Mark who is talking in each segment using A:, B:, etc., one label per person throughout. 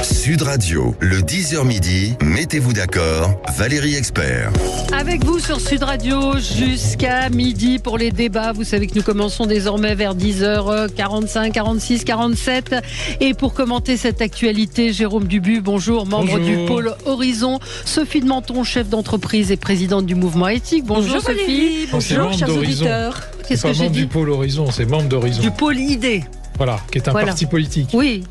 A: Sud Radio, le 10h midi, mettez-vous d'accord, Valérie Expert.
B: Avec vous sur Sud Radio jusqu'à midi pour les débats. Vous savez que nous commençons désormais vers 10h45, 46, 47. Et pour commenter cette actualité, Jérôme Dubu, bonjour, membre du pôle Horizon. Sophie de Menton, chef d'entreprise et présidente du mouvement éthique. Bonjour Sophie.
C: Valérie, bonjour chers auditeurs.
B: Qu'est-ce que j'ai dit ?
D: Du pôle Horizon, c'est membre d'Horizon.
B: Du pôle ID.
D: Voilà, qui est un parti politique.
B: Oui,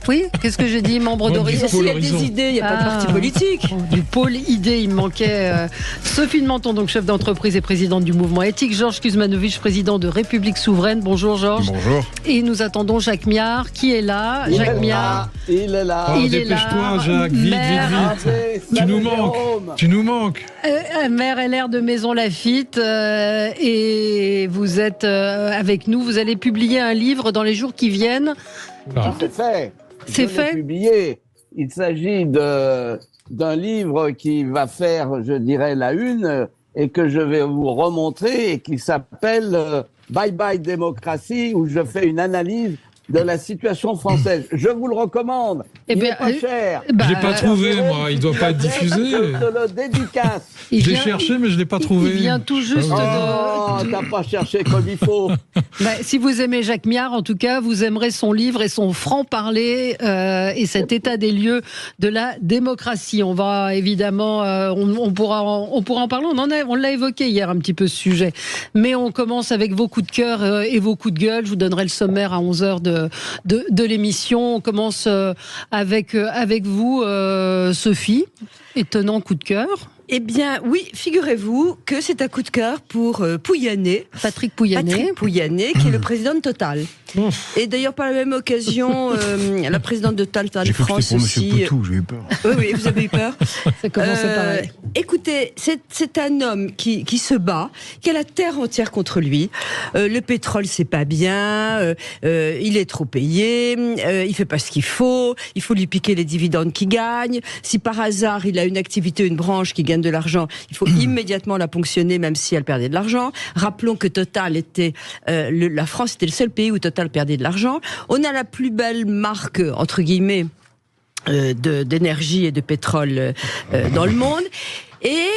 B: oui. Qu'est-ce que j'ai dit, membre d'Horizon?
C: S'il y a des idées, il n'y a pas de parti politique.
B: Du pôle idée, il me manquait Sophie de Menton, donc chef d'entreprise et présidente du mouvement éthique. Georges Kuzmanovic, président de République Souveraine. Bonjour Georges.
E: Bonjour.
B: Et nous attendons Jacques Miard, qui est là. Jacques Miard.
F: Il est là.
D: Oh, dépêche-toi, Jacques, vite. Tu nous manques.
B: Maire LR de Maison Lafitte. Et vous êtes avec nous. Vous allez publier un livre dans les jours qui viennent.
F: C'est fait.
B: C'est fait.
F: Publié. Il s'agit d'un livre qui va faire, je dirais, la une et que je vais vous remontrer et qui s'appelle Bye Bye Démocratie, où je fais une analyse de la situation française. Je vous le recommande. Il est pas cher.
D: Je l'ai pas trouvé, moi. Il doit pas être diffusé.
F: Je te le dédicace.
D: Je l'ai cherché, mais je l'ai pas trouvé.
B: Il vient tout juste
F: de... t'as pas cherché comme il faut.
B: Si vous aimez Jacques Miard, en tout cas, vous aimerez son livre et son franc-parler et cet état des lieux de la démocratie. On va évidemment, on pourra en parler. On l'a évoqué hier un petit peu ce sujet. Mais on commence avec vos coups de cœur et vos coups de gueule. Je vous donnerai le sommaire à 11h de l'émission. On commence avec vous, Sophie. Étonnant coup de cœur.
C: Eh bien, oui, figurez-vous que c'est un coup de cœur pour Pouyanné.
B: Patrick Pouyanné,
C: qui est le président de Total. Et d'ailleurs, par la même occasion, la présidente de Total France aussi.
E: J'ai cru que c'était pour M. Poutou, j'ai eu peur.
C: Oui, vous avez eu peur.
B: Ça commence pareil.
C: Écoutez, c'est un homme qui se bat, qui a la terre entière contre lui. Le pétrole, c'est pas bien. Il est trop payé. Il fait pas ce qu'il faut. Il faut lui piquer les dividendes qu'il gagne. Si par hasard il a une activité, une branche qui gagne de l'argent, il faut immédiatement la ponctionner, même si elle perdait de l'argent. Rappelons que Total était la France était le seul pays où Total perdait de l'argent. On a la plus belle marque entre guillemets d'énergie et de pétrole dans le monde. Et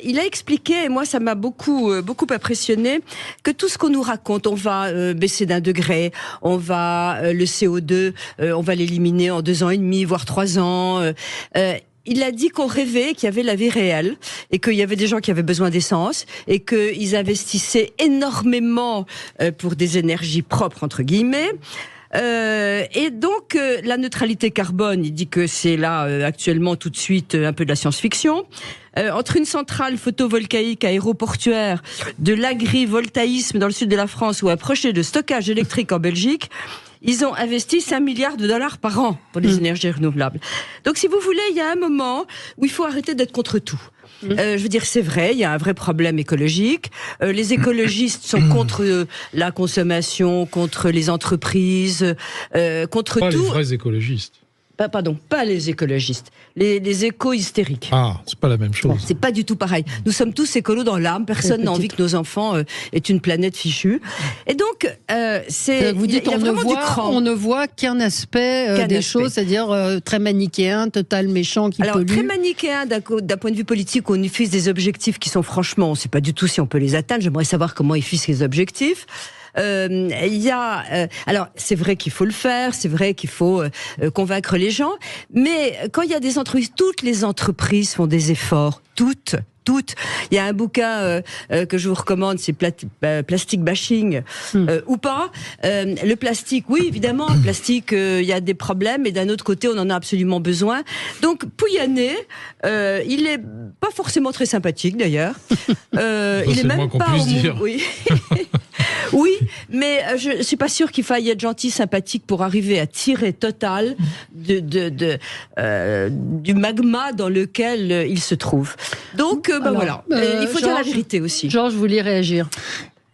C: il a expliqué, et moi ça m'a beaucoup impressionné, que tout ce qu'on nous raconte, on va baisser d'1 degré, on va le CO2, on va l'éliminer en 2 ans et demi, voire 3 ans. Il a dit qu'on rêvait, qu'il y avait la vie réelle et qu'il y avait des gens qui avaient besoin d'essence et qu'ils investissaient énormément pour des énergies propres, entre guillemets. Et donc la neutralité carbone, il dit que c'est là actuellement tout de suite un peu de la science-fiction. Entre une centrale photovoltaïque aéroportuaire, de l'agrivoltaïsme dans le sud de la France ou un projet de stockage électrique en Belgique, ils ont investi 5 milliards de dollars par an pour les énergies renouvelables. Donc si vous voulez, il y a un moment où il faut arrêter d'être contre tout. Je veux dire, c'est vrai, il y a un vrai problème écologique. Les écologistes sont contre la consommation, contre les entreprises, contre
D: pas
C: tout.
D: Les vrais écologistes.
C: Pas les écologistes, les éco-hystériques.
D: Ah, c'est pas la même chose.
C: C'est pas du tout pareil. Nous sommes tous écolos dans l'âme. Personne n'a envie que nos enfants aient une planète fichue. Et donc,
B: vous dites on ne voit qu'un aspect des choses, c'est-à-dire très manichéen, Total méchant qui pollue.
C: Très manichéen d'un point de vue politique, on y fixe des objectifs qui sont franchement, on ne sait pas du tout si on peut les atteindre. J'aimerais savoir comment ils fixent les objectifs. Alors c'est vrai qu'il faut le faire, c'est vrai qu'il faut convaincre les gens, mais quand il y a des entreprises, toutes les entreprises font des efforts, toutes. Il y a un bouquin que je vous recommande, c'est Plastic Bashing ou pas. Le plastique, oui, évidemment, le plastique, il y a des problèmes, et d'un autre côté, on en a absolument besoin. Donc, Pouyanné, il est pas forcément très sympathique, d'ailleurs. Il est même pas oui. Oui, mais je suis pas sûre qu'il faille être gentil, sympathique pour arriver à tirer Total du magma dans lequel il se trouve. Donc, voilà. Il faut dire la vérité aussi.
B: Georges, vous voulez réagir ?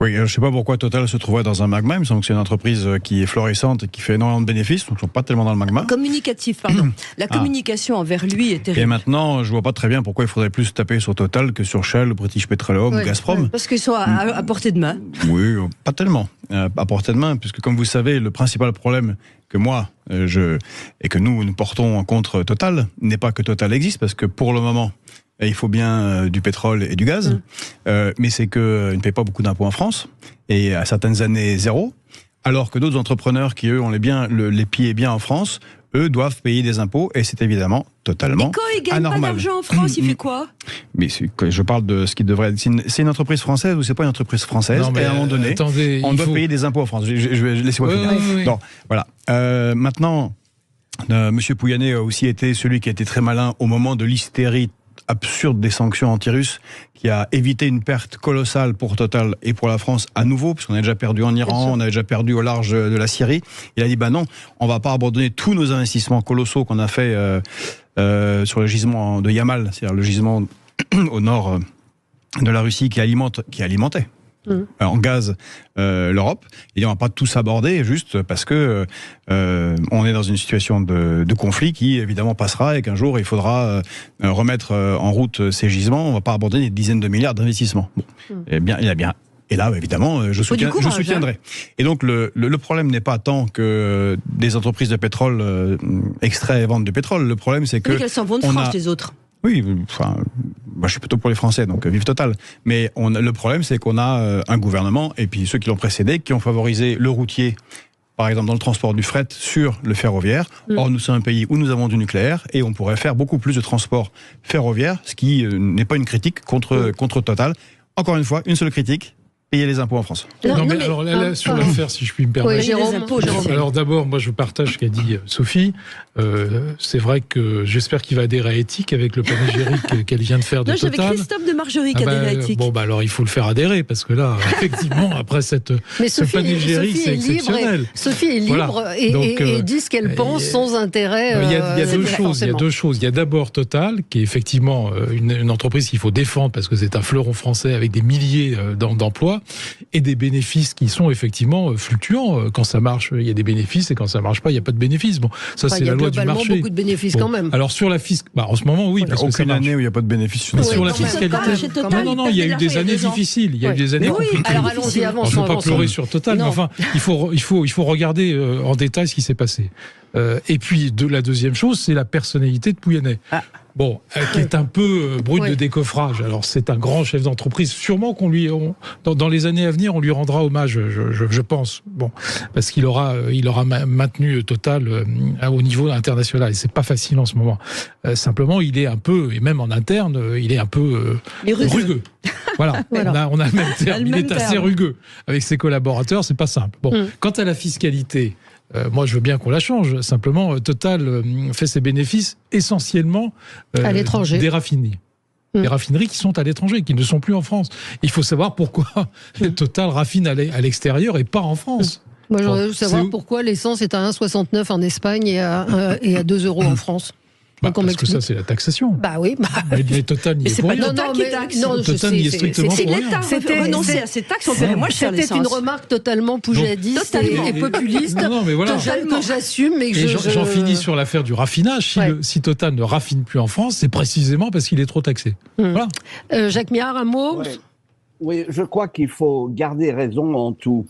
E: Oui, je ne sais pas pourquoi Total se trouverait dans un magma. Il me semble que c'est une entreprise qui est florissante et qui fait énormément de bénéfices, donc ils ne sont pas tellement dans le magma.
C: Communicatif, pardon. La communication envers lui est terrible.
E: Et maintenant, je ne vois pas très bien pourquoi il faudrait plus taper sur Total que sur Shell, British Petroleum ou Gazprom.
C: Parce qu'ils sont à portée de main.
E: Oui, pas tellement à portée de main, puisque comme vous savez, le principal problème que moi, et que nous portons contre Total, n'est pas que Total existe, parce que pour le moment, il faut bien du pétrole et du gaz, mais c'est qu'ils ne payent pas beaucoup d'impôts en France, et à certaines années, zéro, alors que d'autres entrepreneurs qui, eux, ont les pieds bien en France, eux doivent payer des impôts, et c'est évidemment totalement
C: anormal. Et quand ils gagnent
E: anormal.
C: pas d'argent en France, il fait quoi?
E: Mais je parle de ce qui devrait être... C'est une entreprise française ou c'est pas une entreprise française?
D: Non, mais
E: et à un moment donné,
D: attendez,
E: on doit payer des impôts en France. Laissez-moi finir.
D: Oui.
E: Non, voilà. Maintenant, Monsieur Pouyanné a aussi été celui qui a été très malin au moment de l'hystérie absurde des sanctions anti-russes, qui a évité une perte colossale pour Total et pour la France à nouveau, puisqu'on a déjà perdu en Iran, on a déjà perdu au large de la Syrie. Il a dit, non, on va pas abandonner tous nos investissements colossaux qu'on a fait sur le gisement de Yamal, c'est-à-dire le gisement au nord de la Russie qui alimentait en gaz l'Europe. Et on va pas tous aborder juste parce que on est dans une situation de conflit qui évidemment passera et qu'un jour il faudra remettre en route ces gisements. On va pas abandonner des dizaines de milliards d'investissements. Eh bien, il y a bien. Et là, évidemment, je soutiendrai. Et donc, le problème n'est pas tant que des entreprises de pétrole extraient et vendent du pétrole. Le problème, c'est que
C: qu'elles s'en vont de France, les autres.
E: Oui, enfin, moi je suis plutôt pour les Français, donc vive Total. Mais le problème, c'est qu'on a un gouvernement, et puis ceux qui l'ont précédé, qui ont favorisé le routier, par exemple dans le transport du fret, sur le ferroviaire. Or, nous sommes un pays où nous avons du nucléaire, et on pourrait faire beaucoup plus de transport ferroviaire, ce qui n'est pas une critique contre Total. Encore une fois, une seule critique. Payer les impôts en France.
D: Alors là, sur l'affaire, si je puis me permettre.
B: Oui, Jérôme.
D: Alors d'abord, moi je partage ce qu'a dit Sophie. C'est vrai que j'espère qu'il va adhérer à éthique avec le panégyrique qu'elle vient de faire de Total.
C: J'avais Christophe de Margerie qui adhère à éthique.
D: Bon, alors il faut le faire adhérer parce que là, effectivement, après ce panégyrique, c'est exceptionnel.
B: Sophie est libre et dit ce qu'elle pense sans intérêt.
D: Il y a deux choses. Il y a d'abord Total, qui est effectivement une entreprise qu'il faut défendre parce que c'est un fleuron français avec des milliers d'emplois. Et des bénéfices qui sont effectivement fluctuants. Quand ça marche, il y a des bénéfices, et quand ça marche pas, il n'y a pas de bénéfices. Bon, ça c'est la loi du marché. Il y a globalement beaucoup de bénéfices quand même. Alors sur la fiscalité, en ce moment, oui, parce que
E: aucune année où il n'y a pas de bénéfices.
D: Sur la fiscalité, non, il y a eu des années difficiles. Il y a eu des années compliquées.
B: Alors allons-y, avançons.
D: Je ne veux pas pleurer sur Total, mais enfin, il faut regarder en détail ce qui s'est passé. Et puis, la deuxième chose, c'est la personnalité de Pouyanné. Bon, qui est un peu brut de décoffrage. Alors, c'est un grand chef d'entreprise. Sûrement dans les années à venir, on lui rendra hommage, je pense. Bon, parce qu'il aura maintenu Total au niveau international. Et c'est pas facile en ce moment. Simplement, il est un peu, et même en interne, il est un peu rugueux. Voilà. On a le même terme. Il est assez rugueux. Avec ses collaborateurs, c'est pas simple. Bon, quant à la fiscalité, moi, je veux bien qu'on la change. Simplement, Total fait ses bénéfices essentiellement
B: à l'étranger.
D: Des raffineries. Des raffineries qui sont à l'étranger, qui ne sont plus en France. Il faut savoir pourquoi Total raffine à l'extérieur et pas en France.
B: Moi, j'aimerais savoir pourquoi l'essence est à 1,69 en Espagne et à 2 euros en France.
D: Parce que ça, c'est la taxation.
B: Bah oui.
D: Mais Total n'y est pour rien. Total n'y est strictement pour rien.
C: C'était renoncer à ces taxes, on paierait moins cher l'essence.
B: C'était une remarque totalement poujadiste et populiste que j'assume.
D: J'en finis sur l'affaire du raffinage. Si Total ne raffine plus en France, c'est précisément parce qu'il est trop taxé. Voilà.
B: Jacques Miard, un mot?
F: Oui, je crois qu'il faut garder raison en tout.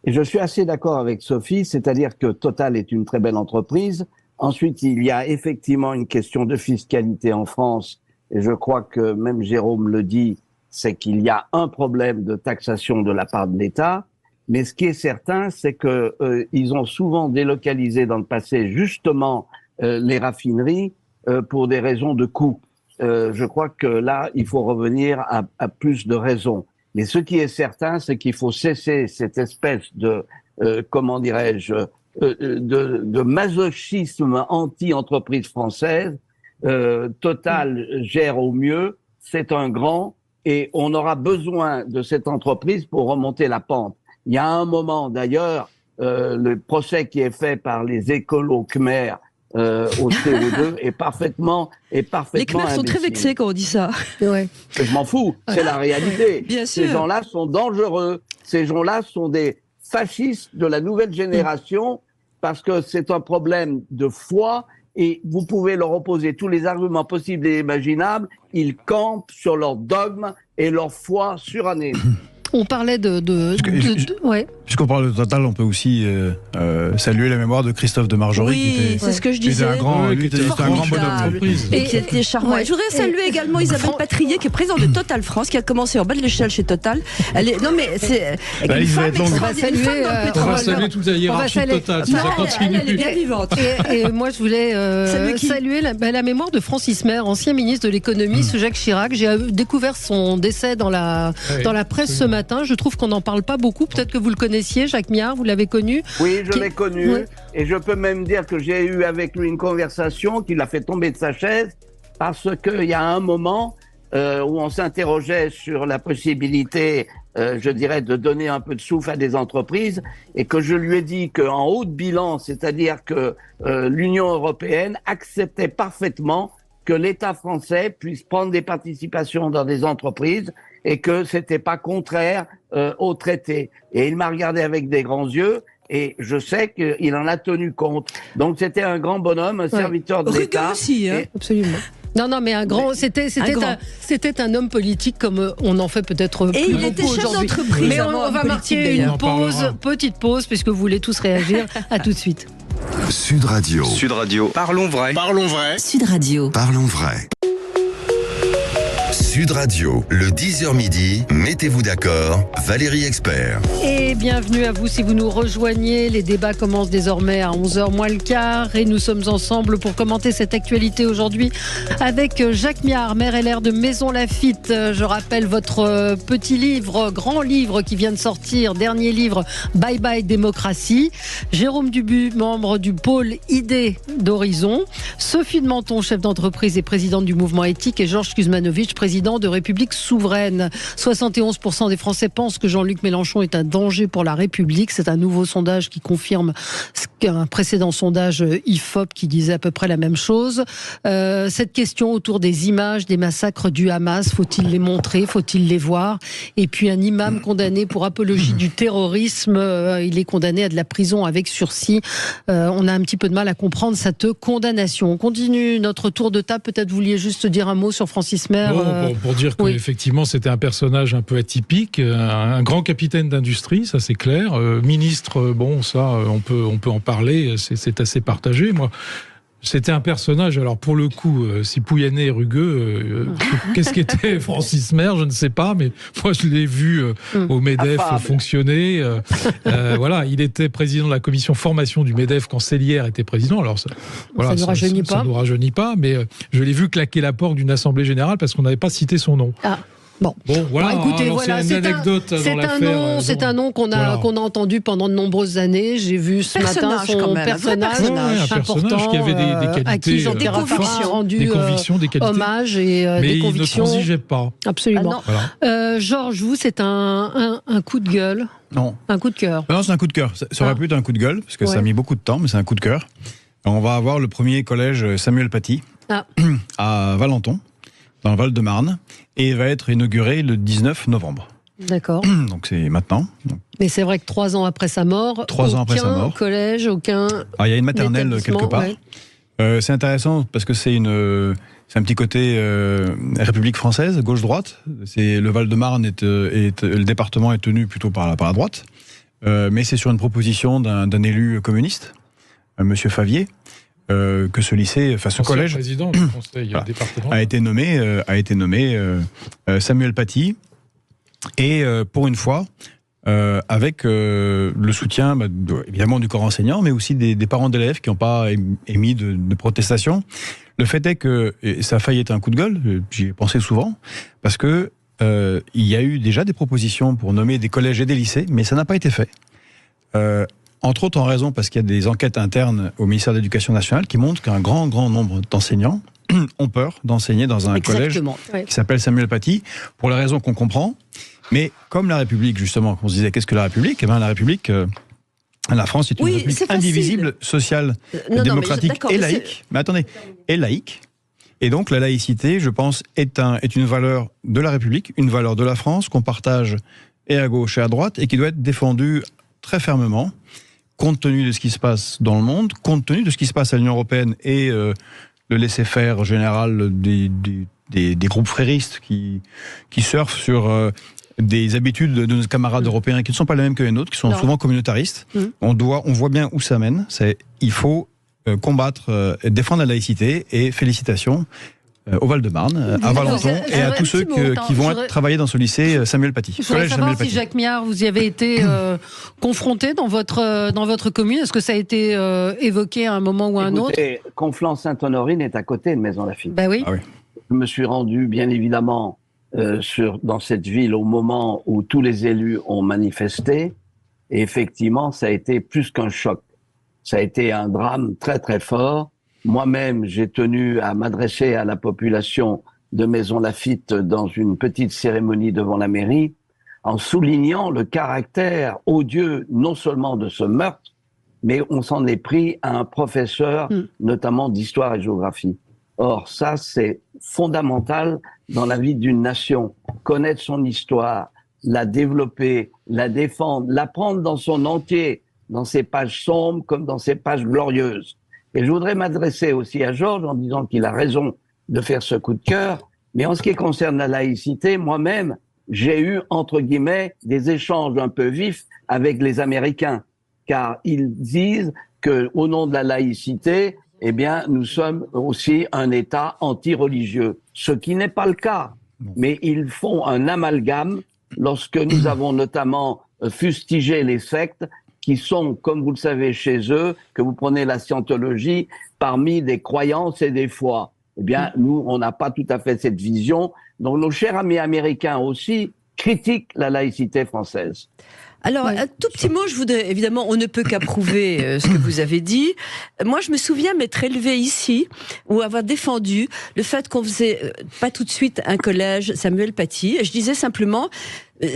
F: Et je suis assez d'accord avec Sophie, c'est-à-dire que Total est une très belle entreprise. Ensuite, il y a effectivement une question de fiscalité en France, et je crois que même Jérôme le dit, c'est qu'il y a un problème de taxation de la part de l'État, mais ce qui est certain, c'est que ils ont souvent délocalisé dans le passé justement les raffineries pour des raisons de coût. Je crois que là, il faut revenir à plus de raisons. Mais ce qui est certain, c'est qu'il faut cesser cette espèce de, comment dirais-je, de masochisme anti-entreprise française. Total gère au mieux, c'est un grand, et on aura besoin de cette entreprise pour remonter la pente. Il y a un moment d'ailleurs, le procès qui est fait par les écolos Khmer au CO2 est parfaitement Les Khmer sont
C: très vexés quand on dit ça.
F: Je m'en fous, c'est la réalité.
C: Bien sûr.
F: Ces gens-là sont dangereux. Ces gens-là sont des fascistes de la nouvelle génération parce que c'est un problème de foi et vous pouvez leur opposer tous les arguments possibles et imaginables. Ils campent sur leur dogme et leur foi surannée.
B: On parlait ouais.
E: Puisqu'on parle de Total, on peut aussi saluer la mémoire de Christophe de Margerie.
C: Oui, c'est ce que je disais.
E: C'était un grand bonhomme.
C: Et qui était charmant. Ouais. Je voudrais saluer également Isabelle Patrier, qui est présidente de Total France, qui a commencé en bas de l'échelle chez Total. Elle est, non mais c'est une femme extraordinaire.
D: On va saluer toute la hiérarchie de Total, si ça continue.
C: Elle est bien vivante.
B: Et moi, je voulais saluer la mémoire de Francis Maire, ancien ministre de l'économie sous Jacques Chirac. J'ai découvert son décès dans la presse ce matin. Je trouve qu'on n'en parle pas beaucoup. Peut-être que vous le connaissez, Jacques Miard, vous l'avez connu?
F: Oui, je l'ai connu. Ouais. Et je peux même dire que j'ai eu avec lui une conversation qui l'a fait tomber de sa chaise, parce qu'il y a un moment où on s'interrogeait sur la possibilité, je dirais, de donner un peu de souffle à des entreprises, et que je lui ai dit qu'en haut de bilan, c'est-à-dire que l'Union européenne acceptait parfaitement que l'État français puisse prendre des participations dans des entreprises et que c'était pas contraire au traité. Et il m'a regardé avec des grands yeux et je sais qu'il en a tenu compte. Donc c'était un grand bonhomme, un serviteur de l'État.
C: Aussi, hein.
B: Absolument. Non, mais un grand, c'était un homme politique comme on en fait peut-être plus beaucoup aujourd'hui. Mais on va marquer une petite pause, puisque vous voulez tous réagir. À tout de suite.
A: Sud Radio.
G: Sud Radio. Parlons vrai. Parlons vrai.
H: Sud Radio.
A: Parlons vrai. Sud Radio, le 10h midi, mettez-vous d'accord, Valérie Expert.
B: Et bienvenue à vous si vous nous rejoignez. Les débats commencent désormais à 11h moins le quart et nous sommes ensemble pour commenter cette actualité aujourd'hui avec Jacques Miard, maire LR de Maisons-Laffitte. Je rappelle votre petit livre, grand livre qui vient de sortir, dernier livre, Bye Bye Démocratie. Jérôme Dubu, membre du pôle Idées d'Horizon. Sophie de Menton, chef d'entreprise et présidente du mouvement éthique, et Georges Kuzmanovic, président de République souveraine. 71% des Français pensent que Jean-Luc Mélenchon est un danger pour la République. C'est un nouveau sondage qui confirme un précédent sondage IFOP qui disait à peu près la même chose. Cette question autour des images des massacres du Hamas, faut-il les montrer, faut-il les voir? Et puis un imam condamné pour apologie du terrorisme, il est condamné à de la prison avec sursis. On a un petit peu de mal à comprendre cette condamnation. On continue notre tour de table. Peut-être vous vouliez juste dire un mot sur Francis Maire.
D: Pour dire qu'effectivement c'était un personnage un peu atypique, un grand capitaine d'industrie, ça c'est clair. Ministre, bon ça on peut en parler, c'est assez partagé. Moi, c'était un personnage, alors pour le coup, si Pouyanné est rugueux, qu'est-ce qu'était Francis Maire, je ne sais pas, mais moi je l'ai vu au MEDEF fonctionner. Voilà, il était président de la commission formation du MEDEF quand Sellière était président. Alors ça
B: ne nous
D: rajeunit pas, mais je l'ai vu claquer la porte d'une assemblée générale parce qu'on n'avait pas cité son nom.
B: Ah. Bon,
D: voilà,
B: écoutez,
D: c'est une anecdote dans l'affaire.
B: C'est un nom qu'on a entendu pendant de nombreuses années. J'ai vu ce matin son personnage important
D: qui avait des qualités,
B: à qui Jean Terrafara a rendu hommage et
D: mais
B: des convictions.
D: Mais il ne transigeait pas.
B: Absolument. Georges, vous, c'est un coup de gueule?
E: Non.
B: Un coup de cœur?
E: Non, c'est un coup de cœur. Ça aurait pu être un coup de gueule, parce que ça a mis beaucoup de temps, mais c'est un coup de cœur. On va avoir le premier collège Samuel Paty à Valenton, dans le Val-de-Marne, et il va être inauguré le 19 novembre.
B: D'accord.
E: Donc c'est maintenant.
B: Mais c'est vrai que 3 ans après sa mort, aucun collège, aucun...
E: Il y a une maternelle quelque part. Ouais. C'est intéressant parce que c'est un petit côté République française, gauche-droite. Le Val-de-Marne le département est tenu plutôt par la droite. Mais c'est sur une proposition d'un élu communiste, Monsieur Favier, que ce lycée, ce collège,
D: président du conseil départemental,
E: a été nommé Samuel Paty, et pour une fois avec le soutien évidemment du corps enseignant, mais aussi des parents d'élèves qui n'ont pas émis de protestation. Le fait est que ça a failli être un coup de gueule, j'y ai pensé souvent, parce que il y a eu déjà des propositions pour nommer des collèges et des lycées, mais ça n'a pas été fait. Entre autres en raison parce qu'il y a des enquêtes internes au ministère de l'Éducation nationale qui montrent qu'un grand nombre d'enseignants ont peur d'enseigner dans un collège qui s'appelle Samuel Paty, pour la raison qu'on comprend. Mais comme la République, justement, on se disait qu'est-ce que la République ? Eh bien, la République, la France est une république indivisible, sociale, démocratique et laïque. Mais attendez, et laïque. Et donc la laïcité, je pense, est une valeur de la République, une valeur de la France qu'on partage et à gauche et à droite et qui doit être défendue très fermement, compte tenu de ce qui se passe dans le monde, compte tenu de ce qui se passe à l'Union européenne et le laisser-faire général des groupes fréristes qui surfent sur des habitudes de nos camarades européens qui ne sont pas les mêmes que les nôtres, qui sont souvent communautaristes. On voit bien où ça mène. Il faut combattre et défendre la laïcité, et félicitations au Val-de-Marne, à Valenton, et à tous ceux qui vont travailler dans ce lycée Samuel Paty.
B: Je voudrais savoir si Jacques Miard, vous y avez été confronté dans votre commune. Est-ce que ça a été évoqué à un moment ou à un autre?
F: Conflans-Sainte-Honorine est à côté de Maisons-Laffitte.
B: Bah oui.
E: Ah oui.
F: Je me suis rendu, bien évidemment, dans cette ville au moment où tous les élus ont manifesté. Et effectivement, ça a été plus qu'un choc. Ça a été un drame très très fort. Moi-même, j'ai tenu à m'adresser à la population de Maisons-Laffitte dans une petite cérémonie devant la mairie, en soulignant le caractère odieux non seulement de ce meurtre, mais on s'en est pris à un professeur, notamment d'histoire et géographie. Or, ça, c'est fondamental dans la vie d'une nation. Connaître son histoire, la développer, la défendre, l'apprendre dans son entier, dans ses pages sombres comme dans ses pages glorieuses. Et je voudrais m'adresser aussi à Georges en disant qu'il a raison de faire ce coup de cœur. Mais en ce qui concerne la laïcité, moi-même, j'ai eu, entre guillemets, des échanges un peu vifs avec les Américains. Car ils disent que, au nom de la laïcité, eh bien, nous sommes aussi un État anti-religieux. Ce qui n'est pas le cas. Mais ils font un amalgame lorsque nous avons notamment fustigé les sectes qui sont, comme vous le savez chez eux, que vous prenez la scientologie, parmi des croyances et des foi. Eh bien, nous, on n'a pas tout à fait cette vision. Donc, nos chers amis américains aussi critiquent la laïcité française.
C: Alors, un tout petit mot, je voudrais, évidemment, on ne peut qu'approuver ce que vous avez dit. Moi, je me souviens m'être élevée ici, ou avoir défendu le fait qu'on faisait pas tout de suite un collège Samuel Paty. Et je disais simplement,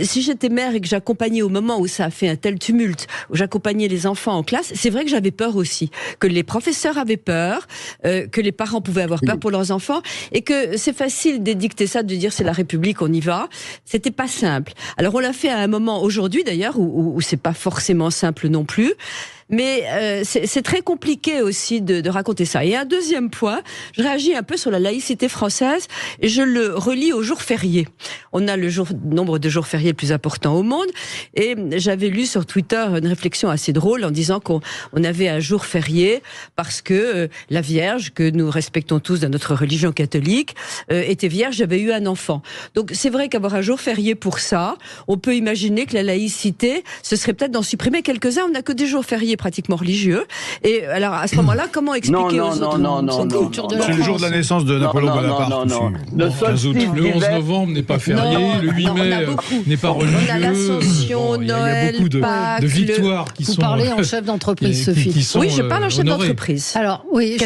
C: si j'étais mère et que j'accompagnais au moment où ça a fait un tel tumulte, où j'accompagnais les enfants en classe, c'est vrai que j'avais peur aussi, que les professeurs avaient peur, que les parents pouvaient avoir peur pour leurs enfants, et que c'est facile d'édicter ça, de dire c'est la République, on y va. C'était pas simple. Alors on l'a fait à un moment aujourd'hui d'ailleurs où c'est pas forcément simple non plus. Mais c'est très compliqué aussi de raconter ça. Et un deuxième point, je réagis un peu sur la laïcité française et je le relie aux jours fériés. On a le nombre de jours fériés le plus important au monde, et j'avais lu sur Twitter une réflexion assez drôle en disant qu'on avait un jour férié parce que la Vierge, que nous respectons tous dans notre religion catholique, était vierge, avait eu un enfant. Donc c'est vrai qu'avoir un jour férié pour ça, on peut imaginer que la laïcité, ce serait peut-être d'en supprimer quelques-uns. On n'a que des jours fériés pratiquement religieux. Et alors, à ce moment-là, comment expliquer aux autres
E: c'est le jour de la naissance de Napoléon Bonaparte.
F: Le
D: 11 novembre n'est pas férié, le 8 mai n'est pas religieux.
C: On a l'Ascension,
D: il y a beaucoup de victoires qui sont...
B: Vous parlez en chef d'entreprise, Sophie.
C: Oui, je parle en chef d'entreprise.
B: Alors, oui,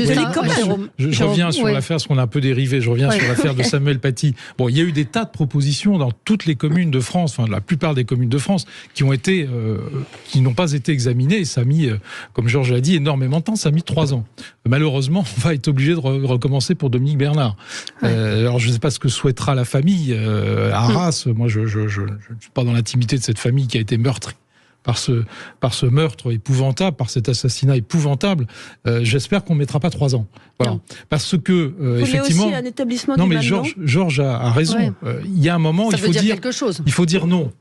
D: je reviens sur l'affaire, parce qu'on a un peu dérivé, je reviens sur l'affaire de Samuel Paty. Bon, il y a eu des tas de propositions dans toutes les communes de France, enfin, la plupart des communes de France, qui n'ont pas été examinées, et ça a mis, comme Georges l'a dit, énormément de temps, ça a mis 3 ans. Malheureusement, on va être obligé de recommencer pour Dominique Bernard. Alors, je ne sais pas ce que souhaitera la famille à Arras. Moi, je ne suis pas dans l'intimité de cette famille qui a été meurtrie par ce meurtre épouvantable, par cet assassinat épouvantable. J'espère qu'on ne mettra pas 3 ans. Voilà. Non. Parce que, effectivement...
C: aussi un établissement
D: non, mais Georges a raison. Il y a un moment, il faut dire non.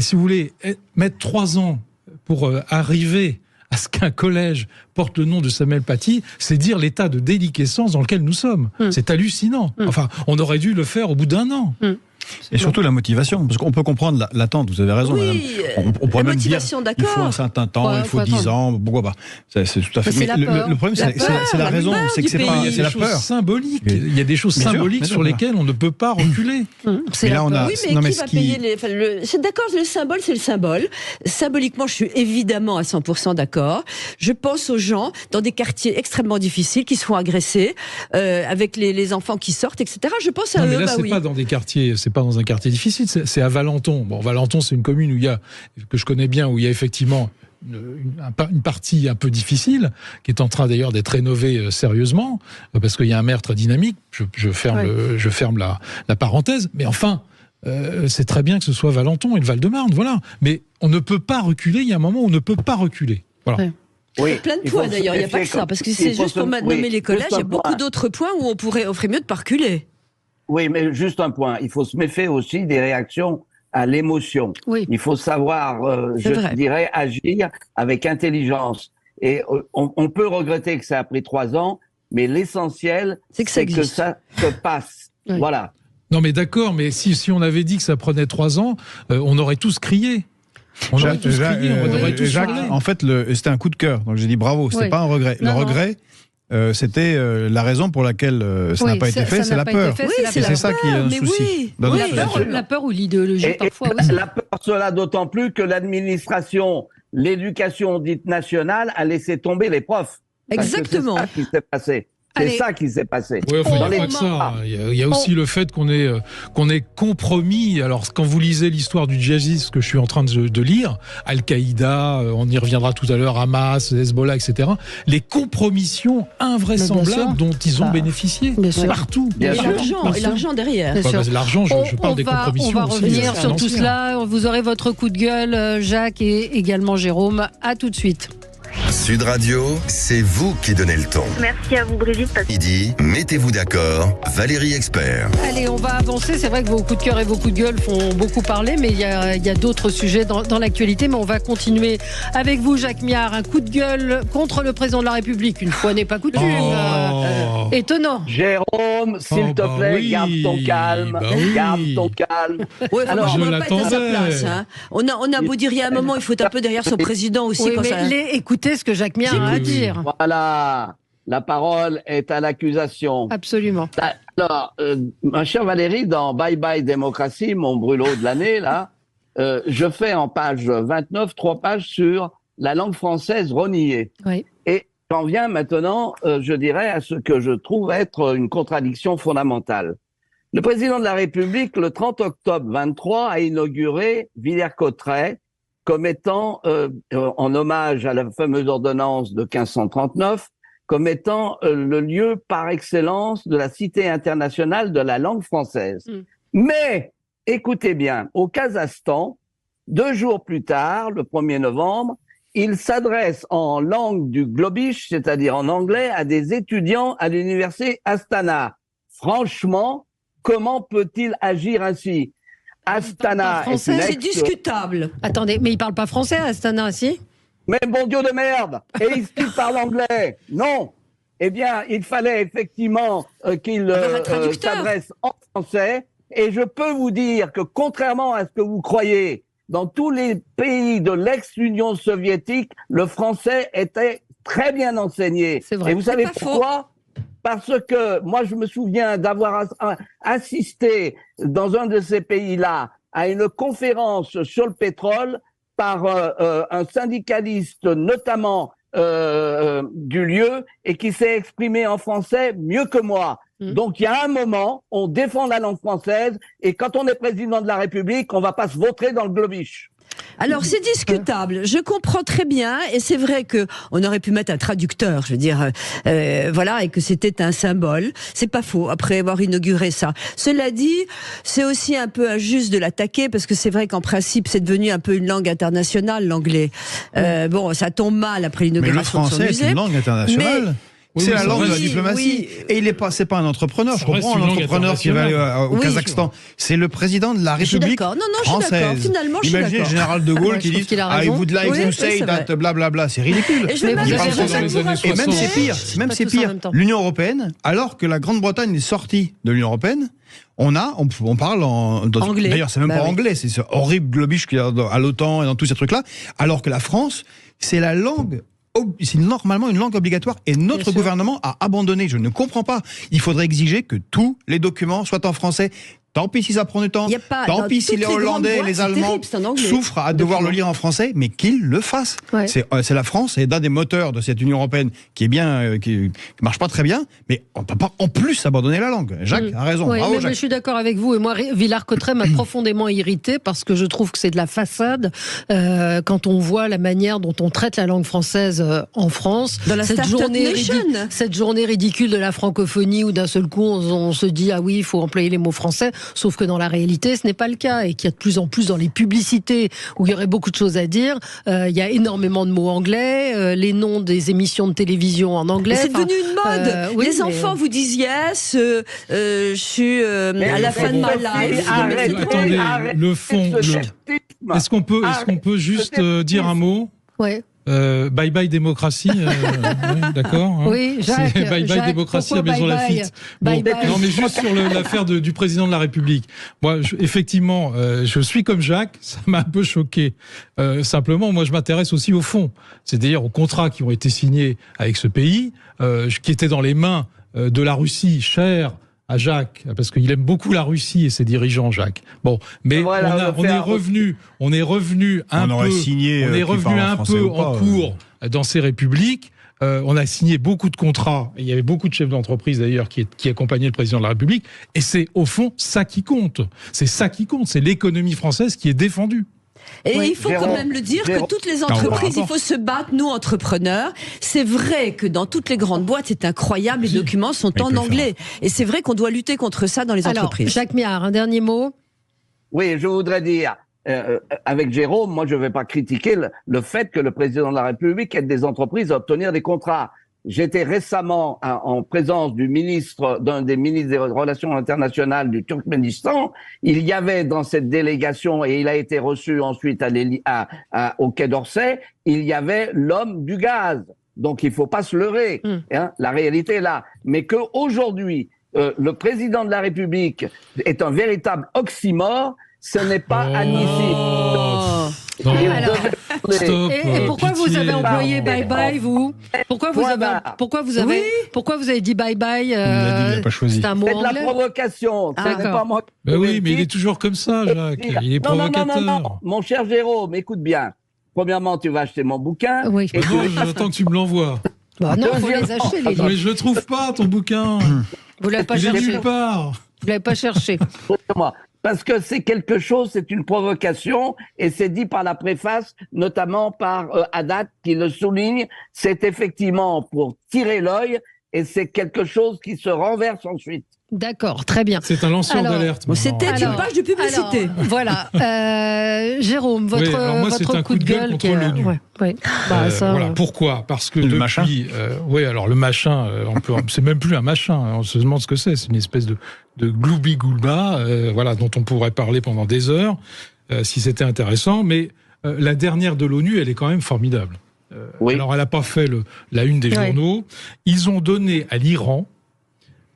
D: Si vous voulez, mettre 3 ans pour arriver à ce qu'un collège porte le nom de Samuel Paty, c'est dire l'état de déliquescence dans lequel nous sommes. C'est hallucinant. Enfin, on aurait dû le faire au bout d'1 an.
E: Et surtout la motivation, parce qu'on peut comprendre l'attente, vous avez raison, madame. On pourrait même dire il faut un certain temps, il faut 10 ans, pourquoi pas. C'est tout à fait.
B: Mais
E: le problème, c'est la raison, c'est que c'est pas, c'est la peur.
D: Symbolique. Il y a des choses symboliques sur lesquelles on ne peut pas reculer.
C: Oui, mais qui va payer les... C'est d'accord, le symbole, c'est le symbole. Symboliquement, je suis évidemment à 100% d'accord. Je pense aux gens dans des quartiers extrêmement difficiles qui se font agresser, avec les enfants qui sortent, etc. Je pense à eux.
D: Mais là, c'est pas dans des quartiers, c'est pas dans un quartier difficile, c'est à Valenton. Bon, Valenton, c'est une commune que je connais bien, où il y a effectivement une partie un peu difficile, qui est en train d'ailleurs d'être rénovée sérieusement, parce qu'il y a un maire très dynamique. Je ferme la parenthèse, mais enfin, c'est très bien que ce soit Valenton et le Val-de-Marne, voilà. Mais on ne peut pas reculer, il y a un moment où on ne peut pas reculer. Voilà.
C: Oui, plein de points d'ailleurs, il n'y a pas que ça, parce que c'est juste pour nommer les collèges, il y a beaucoup d'autres points où on ferait mieux de pas reculer.
F: Oui, mais juste un point. Il faut se méfier aussi des réactions à l'émotion.
B: Oui.
F: Il faut savoir, je dirais, agir avec intelligence. Et on peut regretter que ça a pris 3 ans, mais l'essentiel, c'est que ça se passe. Oui. Voilà.
D: Non mais d'accord, mais si on avait dit que ça prenait 3 ans, on aurait tous crié. On aurait tous crié, on aurait tous parlé.
E: En fait, c'était un coup de cœur, donc j'ai dit bravo, c'était pas un regret. Le regret, c'était la raison pour laquelle ça n'a pas été fait, c'est la peur. C'est ça qui est un souci.
B: La peur ou l'idéologie parfois aussi.
F: La peur, cela d'autant plus que l'administration, l'éducation dite nationale a laissé tomber les profs.
C: Exactement.
F: C'est ça qui s'est passé. C'est ça qui s'est passé.
D: Oui, enfin, il n'y a pas que ça. Il y a aussi le fait qu'on est compromis. Alors, quand vous lisez l'histoire du djihadisme que je suis en train de lire, Al-Qaïda, on y reviendra tout à l'heure, Hamas, Hezbollah, etc., les compromissions invraisemblables dont ils ont bénéficié partout.
C: Et l'argent derrière.
D: L'argent, je parle des compromissions.
B: On va revenir sur tout cela. Vous aurez votre coup de gueule, Jacques et également Jérôme. À tout de suite.
A: Sud Radio, c'est vous qui donnez le ton.
H: Merci à vous, Brigitte.
A: Midi, mettez-vous d'accord, Valérie Expert.
B: Allez, on va avancer. C'est vrai que vos coups de cœur et vos coups de gueule font beaucoup parler, mais il y a d'autres sujets dans l'actualité. Mais on va continuer avec vous, Jacques Miard. Un coup de gueule contre le président de la République. Une fois n'est pas coutume. Étonnant.
F: Jérôme, s'il te plaît, garde ton calme. Garde ton calme.
C: Ouais, alors, on ne va pas être à sa place. Hein. On a beau dire, il y a un moment, il faut être un peu derrière son président aussi.
B: Oui, écoutez ce que Jacques Miard a à dire.
F: Voilà, la parole est à l'accusation.
B: Absolument.
F: Alors, ma chère Valérie, dans Bye Bye Démocratie, mon brûlot de l'année, là, je fais en page 29, 3 pages sur la langue française reniée.
B: Oui.
F: Et j'en viens maintenant, je dirais, à ce que je trouve être une contradiction fondamentale. Le président de la République, le 30 octobre 23, a inauguré Villers-Cotterêts comme étant, en hommage à la fameuse ordonnance de 1539, comme étant le lieu par excellence de la Cité internationale de la langue française. Mais, écoutez bien, au Kazakhstan, 2 jours plus tard, le 1er novembre, il s'adresse en langue du globish, c'est-à-dire en anglais, à des étudiants à l'université Astana. Franchement, comment peut-il agir ainsi ? Astana
C: c'est discutable.
B: Attendez, mais il parle pas français, Astana, si ?
F: Mais bon Dieu de merde. Et il parle anglais ? Non. Eh bien, il fallait effectivement qu'il s'adresse en français. Et je peux vous dire que contrairement à ce que vous croyez, dans tous les pays de l'ex-Union soviétique, le français était très bien enseigné.
B: C'est vrai.
F: Et vous savez pourquoi ? Parce que moi, je me souviens d'avoir assisté dans un de ces pays-là à une conférence sur le pétrole par un syndicaliste, notamment du lieu, et qui s'est exprimé en français mieux que moi. Donc, il y a un moment, on défend la langue française, et quand on est président de la République, on va pas se vautrer dans le globish.
C: Alors c'est discutable, je comprends très bien, et c'est vrai que on aurait pu mettre un traducteur, je veux dire, voilà, et que c'était un symbole. C'est pas faux. Après avoir inauguré ça, cela dit, c'est aussi un peu injuste de l'attaquer parce que c'est vrai qu'en principe c'est devenu un peu une langue internationale, l'anglais. Bon, ça tombe mal après l'inauguration de son musée.
E: Mais le français est une langue internationale. C'est la langue de la diplomatie. Et c'est pas un entrepreneur. Je comprends un entrepreneur qui va aller au Kazakhstan. C'est le président de la République française.
C: Finalement,
E: imaginez le général de Gaulle qui dit I would like to say that blablabla. C'est ridicule. Et même c'est pire. L'Union européenne, alors que la Grande-Bretagne est sortie de l'Union européenne, on parle anglais. D'ailleurs, c'est même pas anglais. C'est ce horrible globish qu'il y a à l'OTAN et dans tous ces trucs-là. Alors que la France, c'est la langue. C'est normalement une langue obligatoire et notre gouvernement a abandonné. Je ne comprends pas. Il faudrait exiger que tous les documents soient en français. Tant pis si ça prend du temps, tant pis si les Hollandais et les Allemands souffrent à devoir le lire en français, mais qu'ils le fassent. Ouais. C'est la France, c'est un des moteurs de cette Union européenne qui est bien, qui marche pas très bien, mais on ne peut pas en plus abandonner la langue. Jacques a raison.
B: Oui,
E: bravo,
B: mais
E: Jacques.
B: je suis d'accord avec vous. Et moi, Villers-Cotterêts m'a profondément irrité parce que je trouve que c'est de la façade quand on voit la manière dont on traite la langue française en France.
C: Dans la
B: cette journée ridicule de la francophonie où d'un seul coup on se dit ah oui, il faut employer les mots français. Sauf que dans la réalité, ce n'est pas le cas et qu'il y a de plus en plus dans les publicités où il y aurait beaucoup de choses à dire. Il y a énormément de mots anglais, les noms des émissions de télévision en anglais.
C: C'est devenu une mode.
B: Oui,
C: les enfants vous disent yes, je suis à la fin de ma life.
D: Attendez, le fond. Est-ce qu'on peut juste dire un mot?
B: Ouais.
D: Bye bye démocratie, d'accord. Hein.
B: Oui, Jacques.
D: Bye bye démocratie à Maison Lafitte. Bon, non, mais juste sur l'affaire du président de la République. Moi, effectivement, je suis comme Jacques. Ça m'a un peu choqué. Simplement, moi, je m'intéresse aussi au fond, c'est-à-dire aux contrats qui ont été signés avec ce pays, qui étaient dans les mains de la Russie, chère à Jacques, parce qu'il aime beaucoup la Russie et ses dirigeants, Jacques. Bon, mais voilà, on est revenu un peu en cours dans ces républiques. On a signé beaucoup de contrats. Et il y avait beaucoup de chefs d'entreprise d'ailleurs qui accompagnaient le président de la République. Et c'est au fond ça qui compte. C'est ça qui compte. C'est l'économie française qui est défendue.
C: Et il faut quand même le dire que toutes les entreprises, il faut se battre, nous entrepreneurs. C'est vrai que dans toutes les grandes boîtes, c'est incroyable, les documents sont en anglais. Et c'est vrai qu'on doit lutter contre ça dans les entreprises.
B: Jacques Miard, un dernier mot.
F: Oui, je voudrais dire, avec Jérôme, moi je ne vais pas critiquer le fait que le président de la République aide des entreprises à obtenir des contrats. J'étais récemment en présence d'un des ministres des Relations internationales du Turkménistan. Il y avait dans cette délégation, et il a été reçu ensuite au Quai d'Orsay, il y avait l'homme du gaz. Donc il faut pas se leurrer. Hein, la réalité est là. Mais qu'aujourd'hui, le président de la République est un véritable oxymore, ce n'est pas admissible.
D: Non.
B: Stop, et pourquoi vous avez employé bye bye, vous? Pourquoi vous avez dit bye bye?
E: C'est
B: un mot anglais.
F: C'est de la provocation. C'est pas moi.
D: Oui, mais il est toujours comme ça, Jacques. Il est provocateur.
F: Non. Mon cher Jérôme, écoute bien. Premièrement, tu vas acheter mon bouquin.
B: Oui.
F: Et
D: j'attends que tu me l'envoies.
B: Bah non, il faut les acheter, les livres.
D: Mais je le trouve pas, ton bouquin.
B: Vous l'avez pas
D: cherché.
B: cherché.
D: Nulle part.
B: Vous l'avez pas cherché.
F: Parce que c'est quelque chose, c'est une provocation, et c'est dit par la préface, notamment par Haddad qui le souligne. C'est effectivement pour tirer l'œil, et c'est quelque chose qui se renverse ensuite.
B: D'accord, très bien.
D: C'est un lanceur d'alerte.
C: C'était une page de publicité.
B: Voilà. Jérôme, votre coup de gueule
D: contre l'ONU. Voilà. Pourquoi? Parce que
E: le
D: depuis...
E: machin.
D: Le machin, c'est même plus un machin. On se demande ce que c'est. C'est une espèce de gloubi-goulba, dont on pourrait parler pendant des heures, si c'était intéressant. Mais la dernière de l'ONU, elle est quand même formidable. Alors, elle n'a pas fait la une des journaux. Ils ont donné à l'Iran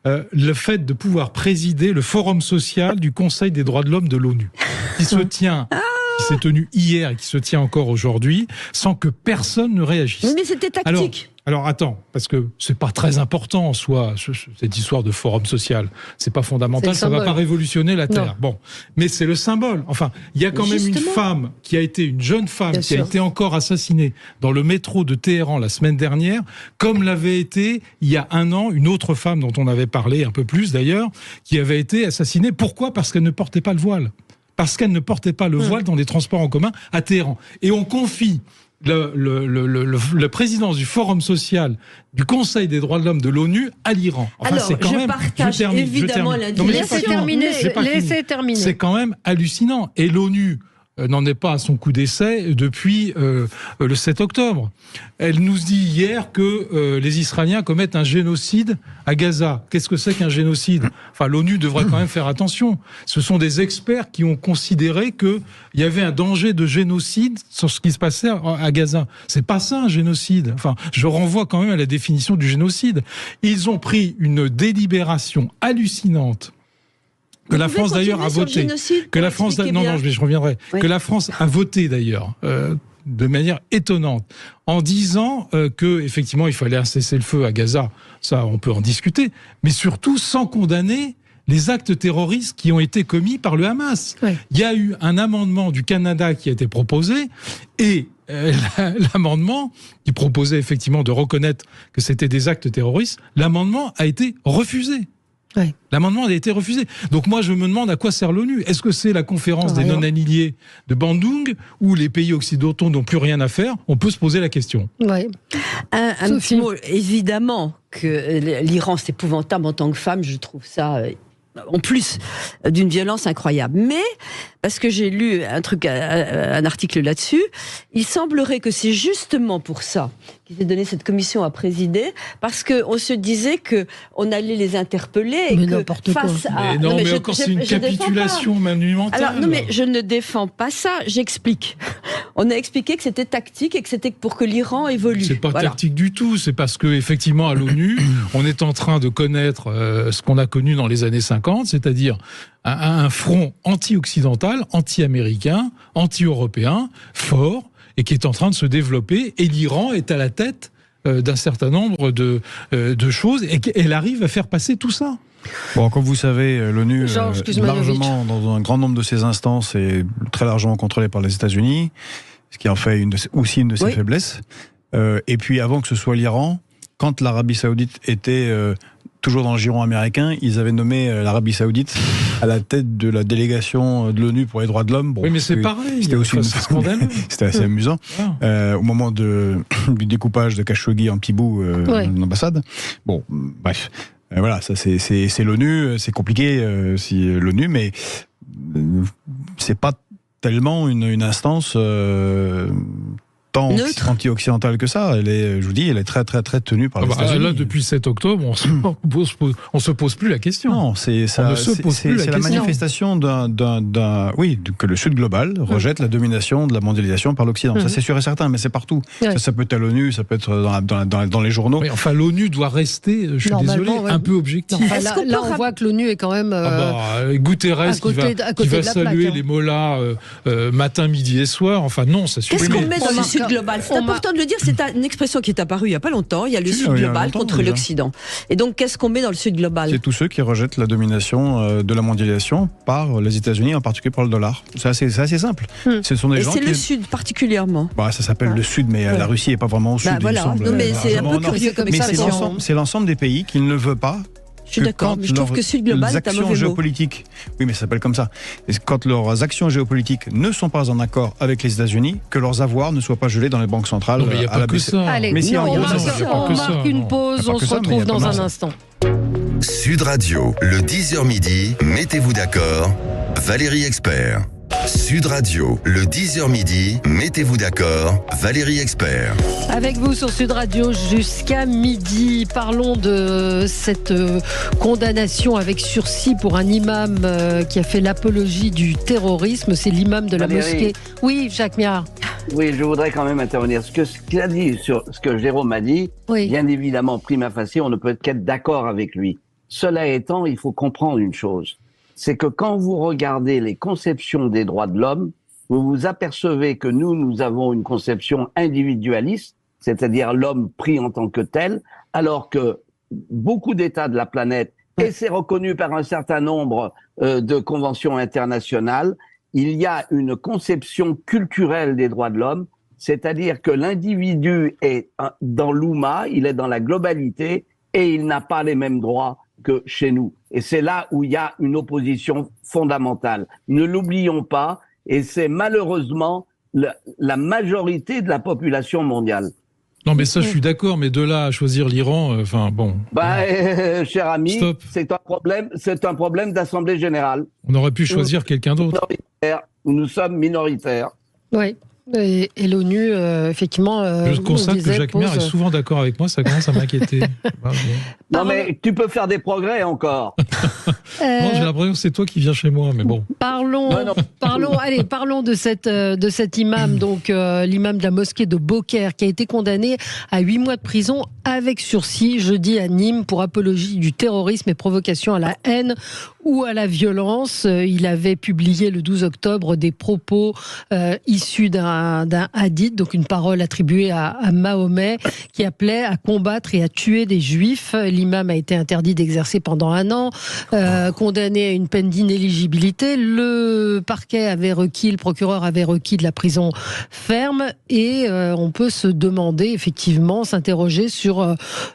D: le fait de pouvoir présider le forum social du Conseil des droits de l'homme de l'ONU, qui s'est tenu hier et qui se tient encore aujourd'hui, sans que personne ne réagisse.
C: Mais c'était tactique.
D: Alors attends, parce que c'est pas très important en soi, cette histoire de forum social. C'est pas fondamental, ça va pas révolutionner la Terre. Bon, mais c'est le symbole. Enfin, il y a quand même une femme qui a été, une jeune femme qui a été encore assassinée dans le métro de Téhéran la semaine dernière, comme l'avait été il y a un an une autre femme dont on avait parlé un peu plus d'ailleurs, qui avait été assassinée. Pourquoi? Parce qu'elle ne portait pas le voile. Parce qu'elle ne portait pas le voile dans les transports en commun à Téhéran. Et on confie la présidence du Forum social du Conseil des droits de l'homme de l'ONU à l'Iran. Enfin,
C: alors, je partage évidemment l'indignation.
B: Laissez terminer.
D: C'est quand même hallucinant. Et l'ONU n'en est pas à son coup d'essai depuis le 7 octobre. Elle nous dit hier que les Israéliens commettent un génocide à Gaza. Qu'est-ce que c'est qu'un génocide? Enfin, l'ONU devrait quand même faire attention. Ce sont des experts qui ont considéré qu'il y avait un danger de génocide sur ce qui se passait à Gaza. C'est pas ça un génocide. Enfin, je renvoie quand même à la définition du génocide. Ils ont pris une délibération hallucinante que la France d'ailleurs a voté, que la France je reviendrai, que la France a voté d'ailleurs de manière étonnante en disant que effectivement il fallait un cessez-le-feu à Gaza, ça on peut en discuter, mais surtout sans condamner les actes terroristes qui ont été commis par le Hamas. Il y a eu un amendement du Canada qui a été proposé et l'amendement qui proposait effectivement de reconnaître que c'était des actes terroristes, l'amendement a été refusé. L'amendement a été refusé. Donc moi, je me demande à quoi sert l'ONU. Est-ce que c'est la conférence des non-alignés de Bandung où les pays occidentaux n'ont plus rien à faire? On peut se poser la question.
C: Un petit mot. Évidemment que l'Iran, c'est épouvantable en tant que femme. Je trouve ça en plus d'une violence incroyable. Mais, parce que j'ai lu un article là-dessus, il semblerait que c'est justement pour ça qu'ils aient donné cette commission à présider, parce qu'on se disait qu'on allait les interpeller et
B: mais
C: que face à...
D: Mais non, mais encore c'est une capitulation monumentale.
C: Alors, non, mais je ne défends pas ça, j'explique. On a expliqué que c'était tactique et que c'était pour que l'Iran évolue.
D: C'est pas tactique du tout, c'est parce que effectivement à l'ONU, on est en train de connaître ce qu'on a connu dans les années 50, c'est-à-dire un front anti-occidental, anti-américain, anti-européen, fort, et qui est en train de se développer, et l'Iran est à la tête d'un certain nombre de choses, et elle arrive à faire passer tout ça.
E: Bon, comme vous savez, l'ONU, largement, dans un grand nombre de ses instances, est très largement contrôlée par les États-Unis, ce qui en fait aussi une de ses faiblesses. Et puis, avant que ce soit l'Iran, quand l'Arabie Saoudite était toujours dans le giron américain, ils avaient nommé l'Arabie Saoudite à la tête de la délégation de l'ONU pour les droits de l'homme. Bon,
D: oui, mais c'est pareil.
E: C'était aussi scandaleux. C'était assez amusant. Au moment du découpage de Khashoggi en petits bouts dans l'ambassade. Bon, bref. Voilà, ça c'est l'ONU, c'est compliqué l'ONU, mais c'est pas tellement une instance tant anti-occidentale que ça. Elle est, je vous dis, elle est très très très tenue par les États-Unis.
D: Là, depuis le 7 octobre, on se pose plus la question.
E: Non, c'est la manifestation que le Sud global rejette la domination de la mondialisation par l'Occident. Ça, c'est sûr et certain, mais c'est partout. Ça peut être à l'ONU, ça peut être dans les journaux.
D: Oui, enfin, l'ONU doit rester, je suis désolé, un peu objectif.
B: Enfin, là, on voit que l'ONU est quand même
D: Guterres qui va saluer les mollahs matin, midi et soir. Enfin, non, ça suffit.
C: Qu'est-ce qu'on met dans le Sud global? C'est important de le dire, c'est une expression qui est apparue il n'y a pas longtemps. Il y a le Sud global contre l'Occident. Et donc, qu'est-ce qu'on met dans le Sud global?
E: C'est tous ceux qui rejettent la domination de la mondialisation par les États-Unis, en particulier par le dollar. C'est assez simple. Ce sont des gens
C: le Sud particulièrement.
E: Ça s'appelle le Sud, mais la Russie n'est pas vraiment au Sud.
C: Voilà. Non, mais c'est un peu curieux comme expression.
E: C'est l'ensemble des pays qui ne le veut pas.
C: Je suis d'accord, mais je trouve que Sud global est un mauvais mot.
E: Géopolitiques, oui, mais ça s'appelle comme ça. Et quand leurs actions géopolitiques ne sont pas en accord avec les États-Unis, que leurs avoirs ne soient pas gelés dans les banques centrales.
D: Non, mais il n'y a pas que ça.
B: Allez, on marque une pause, on se retrouve dans un instant.
A: Sud Radio, le 10h midi, mettez-vous d'accord, Valérie Expert. Sud Radio, le 10h midi, mettez-vous d'accord, Valérie Expert.
B: Avec vous sur Sud Radio jusqu'à midi, parlons de cette condamnation avec sursis pour un imam qui a fait l'apologie du terrorisme. C'est l'imam de la mosquée. Oui, Jacques Miard.
F: Oui, je voudrais quand même intervenir. Ce qu'il a dit sur ce que Jérôme a dit, bien évidemment, prima facie, on ne peut qu'être d'accord avec lui. Cela étant, il faut comprendre une chose. C'est que quand vous regardez les conceptions des droits de l'homme, vous vous apercevez que nous avons une conception individualiste, c'est-à-dire l'homme pris en tant que tel, alors que beaucoup d'États de la planète, et c'est reconnu par un certain nombre de conventions internationales, il y a une conception culturelle des droits de l'homme, c'est-à-dire que l'individu est dans l'Oumma, il est dans la globalité, et il n'a pas les mêmes droits que chez nous. Et c'est là où il y a une opposition fondamentale. Ne l'oublions pas, et c'est malheureusement la majorité de la population mondiale.
D: Non, mais ça, je suis d'accord, mais de là à choisir l'Iran, bon.
F: Cher ami, c'est un problème d'Assemblée générale.
D: On aurait pu choisir quelqu'un d'autre.
F: Nous sommes minoritaires.
B: Oui. Et l'ONU, effectivement...
D: je constate que Jacques Miard est souvent d'accord avec moi, ça commence à m'inquiéter.
F: Non, mais tu peux faire des progrès encore.
D: Non, j'ai l'impression que c'est toi qui viens chez moi, mais bon.
B: Parlons de cet imam, donc l'imam de la mosquée de Beaucaire, qui a été condamné à 8 mois de prison avec sursis jeudi à Nîmes pour apologie du terrorisme et provocation à la haine ou à la violence. Il avait publié le 12 octobre des propos issus d'un hadith, donc une parole attribuée à Mahomet, qui appelait à combattre et à tuer des juifs. L'imam a été interdit d'exercer pendant 1 an, condamné à une peine d'inéligibilité. Le procureur avait requis de la prison ferme, et on peut se demander, effectivement, s'interroger sur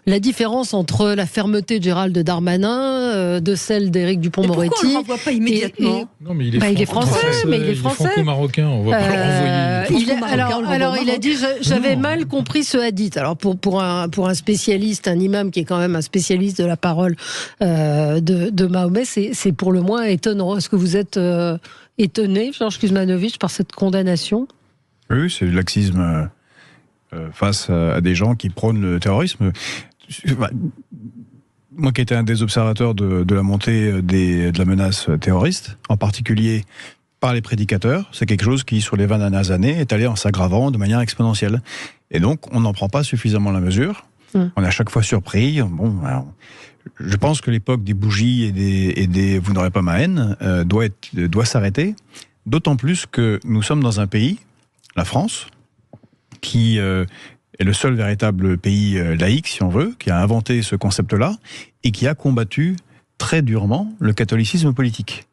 B: la différence entre la fermeté de Gérald Darmanin de celle d'Éric Dupond-Moretti.
C: Pourquoi on ne le renvoie pas immédiatement?
D: Non, mais il
B: est français, mais il est français.
D: Franco-marocain, on va pas le renvoyer.
B: Alors, il a dit, j'avais mal compris ce hadith. Alors, pour un spécialiste, un imam qui est quand même un spécialiste de la parole de Mahomet, c'est pour le moins étonnant. Est-ce que vous êtes étonné, Georges Kuzmanovic, par cette condamnation?
E: Oui, c'est du laxisme face à des gens qui prônent le terrorisme. Moi qui étais un des observateurs de la montée de la menace terroriste, en particulier par les prédicateurs, c'est quelque chose qui, sur les 20 dernières années, est allé en s'aggravant de manière exponentielle. Et donc, on n'en prend pas suffisamment la mesure. On est à chaque fois surpris. Bon, alors, je pense que l'époque des bougies et des vous n'aurez pas ma haine doit s'arrêter. D'autant plus que nous sommes dans un pays, la France, qui est le seul véritable pays laïque, si on veut, qui a inventé ce concept-là et qui a combattu très durement le catholicisme politique.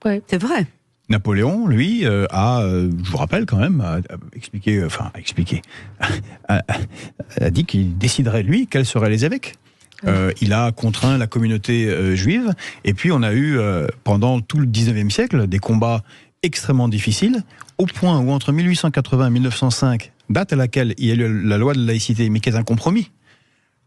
C: Ouais, c'est vrai.
E: Napoléon, lui, je vous rappelle quand même, a dit qu'il déciderait, lui, quels seraient les évêques. Il a contraint la communauté juive, et puis on a eu, pendant tout le 19e siècle, des combats extrêmement difficiles, au point où entre 1880 et 1905, date à laquelle il y a eu la loi de laïcité, mais qui est un compromis,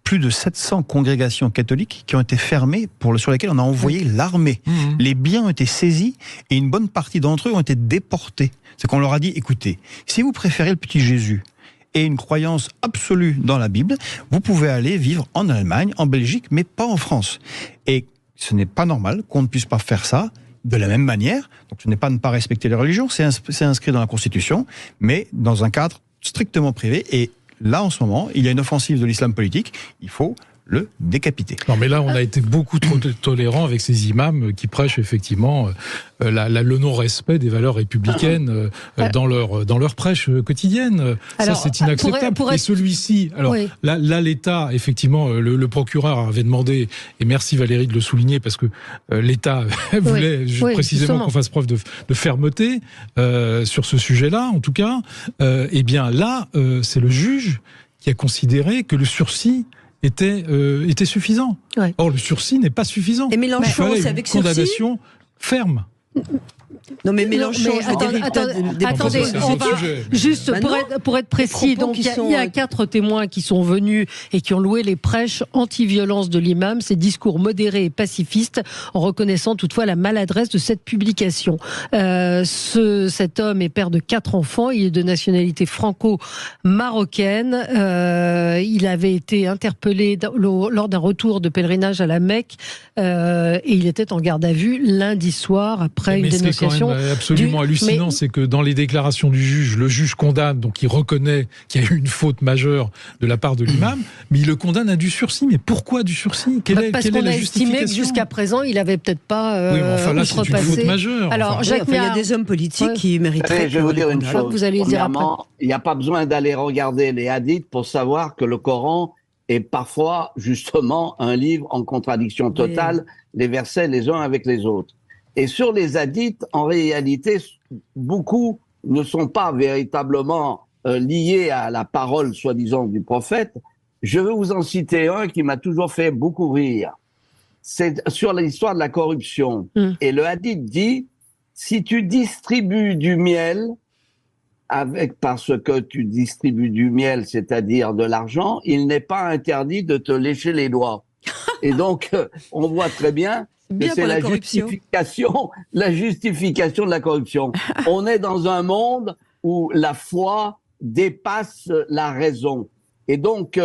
E: plus de 700 congrégations catholiques qui ont été fermées, sur lesquelles on a envoyé l'armée. Les biens ont été saisis et une bonne partie d'entre eux ont été déportés. C'est qu'on leur a dit, écoutez, si vous préférez le petit Jésus et une croyance absolue dans la Bible, vous pouvez aller vivre en Allemagne, en Belgique, mais pas en France. Et ce n'est pas normal qu'on ne puisse pas faire ça de la même manière. Donc ce n'est pas ne pas respecter les religions, c'est inscrit dans la Constitution, mais dans un cadre strictement privé. Et là, en ce moment, il y a une offensive de l'islam politique, il faut le décapiter.
D: Non, mais là, on a été beaucoup trop tolérants avec ces imams qui prêchent effectivement le non-respect des valeurs républicaines dans leur prêche quotidienne. Alors, ça, c'est inacceptable. Et celui-ci, alors oui. là, l'État, effectivement, le procureur avait demandé, et merci Valérie de le souligner, parce que l'État voulait précisément qu'on fasse preuve de fermeté sur ce sujet-là, en tout cas. Eh bien là, c'est le juge qui a considéré que le sursis était suffisant. Ouais. Or, le sursis n'est pas suffisant.
C: Et Mélenchon, c'est avec sursis.
D: Condamnation ferme.
C: Non mais Mélenchon,
B: attendez, on va juste pour être précis. Donc il y a 4 témoins qui sont venus et qui ont loué les prêches anti-violence de l'imam, ses discours modérés et pacifistes, en reconnaissant toutefois la maladresse de cette publication. Cet homme est père de 4 enfants, il est de nationalité franco-marocaine. Il avait été interpellé lors d'un retour de pèlerinage à la Mecque et il était en garde à vue lundi soir après une dénonciation.
D: Absolument hallucinant, c'est que dans les déclarations du juge, le juge condamne, donc il reconnaît qu'il y a eu une faute majeure de la part de l'imam, mais il le condamne à du sursis. Mais pourquoi du sursis?
B: Parce qu'on a estimé que jusqu'à présent, il avait peut-être pas
D: oui, mais enfin là, c'est une faute majeure.
B: Alors, Jacques,
C: il y a des hommes politiques qui mériteraient.
F: Je vais vous dire une chose. Vous allez dire après. Il n'y a pas besoin d'aller regarder les hadiths pour savoir que le Coran est parfois justement un livre en contradiction totale, les versets les uns avec les autres. Et sur les hadiths, en réalité, beaucoup ne sont pas véritablement liés à la parole, soi-disant, du prophète. Je vais vous en citer un qui m'a toujours fait beaucoup rire. C'est sur l'histoire de la corruption. Et le hadith dit, si tu distribues du miel, parce que tu distribues du miel, c'est-à-dire de l'argent, il n'est pas interdit de te lécher les doigts. Et donc, on voit très bien que c'est la justification de la corruption. On est dans un monde où la foi dépasse la raison. Et donc,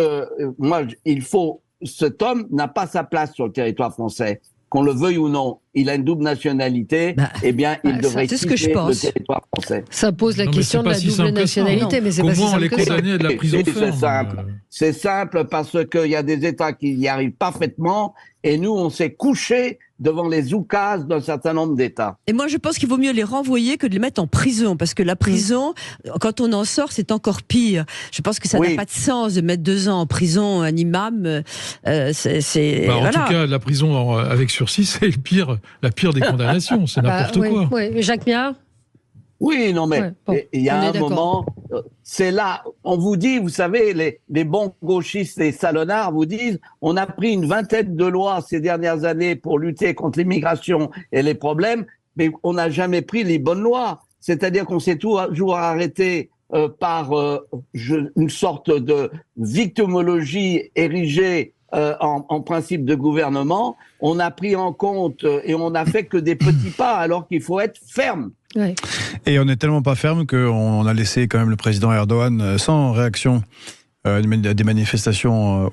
F: cet homme n'a pas sa place sur le territoire français. Qu'on le veuille ou non, il a une double nationalité, eh bien, il devrait quitter le territoire français.
B: Ça pose la question de la double nationalité, mais c'est pas si simple que ça.
D: Comment on les condamner à de la prison ferme?
F: C'est simple parce qu'il y a des États qui y arrivent parfaitement, et nous, on s'est couchés devant les oukases d'un certain nombre d'États.
C: Et moi, je pense qu'il vaut mieux les renvoyer que de les mettre en prison, parce que la prison, quand on en sort, c'est encore pire. Je pense que ça n'a pas de sens de mettre 2 ans en prison un imam.
D: En tout cas, la prison avec sursis, c'est la pire des condamnations. C'est n'importe quoi.
B: Oui. Jacques Miard.
F: Oui, non, mais il y a un moment, c'est là, on vous dit, vous savez, les bons gauchistes et salonards vous disent, on a pris une vingtaine de lois ces dernières années pour lutter contre l'immigration et les problèmes, mais on n'a jamais pris les bonnes lois. C'est-à-dire qu'on s'est toujours arrêté par une sorte de victimologie érigée en principe de gouvernement. On a pris en compte et on n'a fait que des petits pas, alors qu'il faut être ferme.
B: Ouais.
E: Et on n'est tellement pas ferme qu'on a laissé quand même le président Erdogan sans réaction des manifestations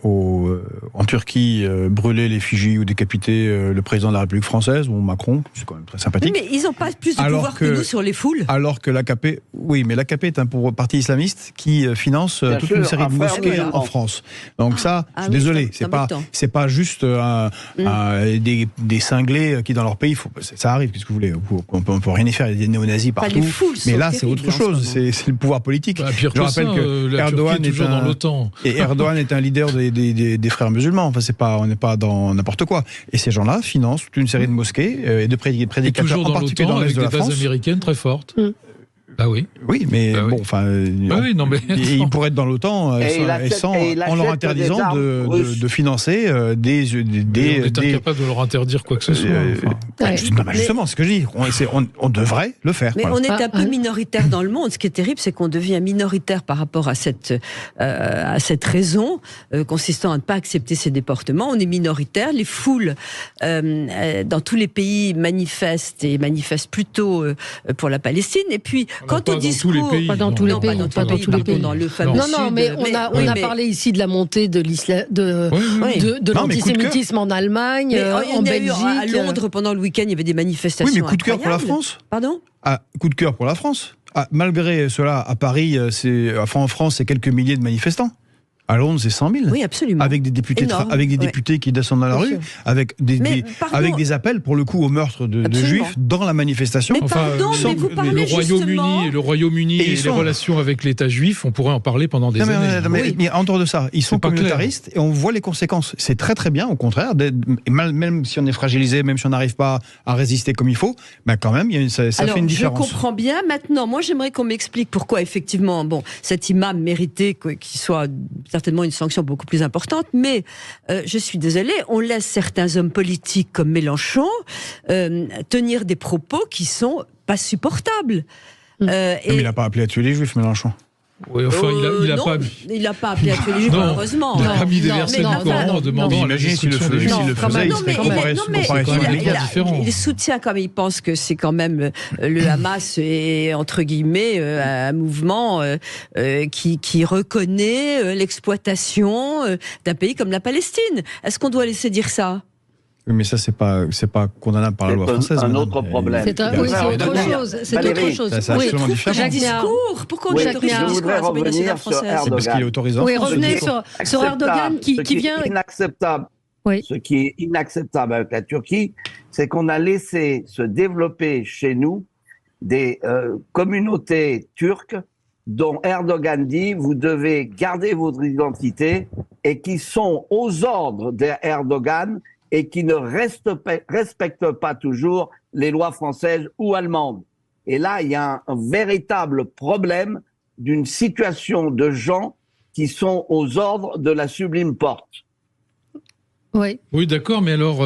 E: en Turquie, brûler l'effigie ou décapiter le président de la République française, ou Macron, c'est quand même très sympathique.
C: Mais ils n'ont pas plus de pouvoir que nous sur les foules.
E: Alors que l'AKP, oui, mais l'AKP est un parti islamiste qui finance toute une série de mosquées en France. Donc je suis désolé, c'est pas juste des cinglés qui dans leur pays, ça arrive, qu'est-ce que vous voulez, on peut rien y faire, il y a des néo-nazis partout, mais là c'est autre chose, c'est le pouvoir politique.
D: Je rappelle que Erdogan est dans l'OTAN.
E: Et Erdogan est un leader des frères musulmans. Enfin, on n'est pas dans n'importe quoi. Et ces gens-là financent toute une série de mosquées et de prédicateurs, en particulier dans l'Est de la France.
D: Avec des bases américaines très fortes. Ah oui.
E: Oui, mais bon, enfin, ils pourraient être dans l'OTAN en leur interdisant de financer des.
D: On est incapable de leur interdire quoi que ce soit.
E: Justement, c'est ce que je dis. On devrait le faire.
C: Mais on est un peu minoritaire dans le monde. Ce qui est terrible, c'est qu'on devient minoritaire par rapport à cette raison consistant à ne pas accepter ces déportements. On est minoritaire. Les foules dans tous les pays manifestent plutôt pour la Palestine. Et puis quant au discours,
B: pas dans tous les pays,
C: dans le fameux
B: Sud. Non, mais on a parlé ici de la montée de l'antisémitisme en Allemagne, en Belgique.
C: À Londres, pendant le week-end, il y avait des manifestations.
E: Oui, mais coup de cœur pour la France.
C: Pardon ?
E: Coup de cœur pour la France. Malgré cela, à Paris, en France, c'est quelques milliers de manifestants. À Londres, c'est 100 000.
C: Oui, absolument.
E: Avec des députés qui descendent dans la rue, avec des appels, pour le coup, au meurtre de juifs dans la manifestation.
C: Mais mais vous parlez
D: le Royaume-Uni et les relations avec l'État juif, on pourrait en parler pendant des années.
E: Mais en dehors de ça, ils sont communautaristes et on voit les conséquences. C'est très très bien, au contraire. Même si on est fragilisé, même si on n'arrive pas à résister comme il faut, mais quand même, ça fait une différence.
C: Je comprends bien. Maintenant, moi, j'aimerais qu'on m'explique pourquoi, effectivement, cet imam méritait qu'il soit certainement une sanction beaucoup plus importante, mais je suis désolée, on laisse certains hommes politiques comme Mélenchon tenir des propos qui sont pas supportables.
E: Mais il n'a pas appelé à tuer les juifs, Mélenchon.
D: Oui, enfin,
C: il n'a pas appelé à tuer les juifs, malheureusement.
D: Il n'a pas mis des versets du Coran en demandant à la destruction des juifs.
C: Il soutient quand même, il pense que c'est quand même le Hamas est, entre guillemets, un mouvement qui reconnaît l'exploitation d'un pays comme la Palestine. Est-ce qu'on doit laisser dire ça ?
E: Oui, mais ça, c'est pas condamnable par la loi française.
F: C'est un autre problème.
B: C'est autre chose. C'est autre chose.
E: C'est absolument différent.
C: Discours. Pourquoi on autorise
F: Je voudrais revenir sur Erdogan.
E: Parce qu'il est autorisant.
B: Oui, revenez sur Erdogan qui vient.
F: Inacceptable.
B: Oui.
F: Ce qui est inacceptable avec la Turquie, c'est qu'on a laissé se développer chez nous des communautés turques dont Erdogan dit vous devez garder votre identité et qui sont aux ordres d'Erdogan et qui ne respectent pas toujours les lois françaises ou allemandes. Et là, il y a un véritable problème d'une situation de gens qui sont aux ordres de la Sublime Porte.
D: Oui, d'accord, mais alors,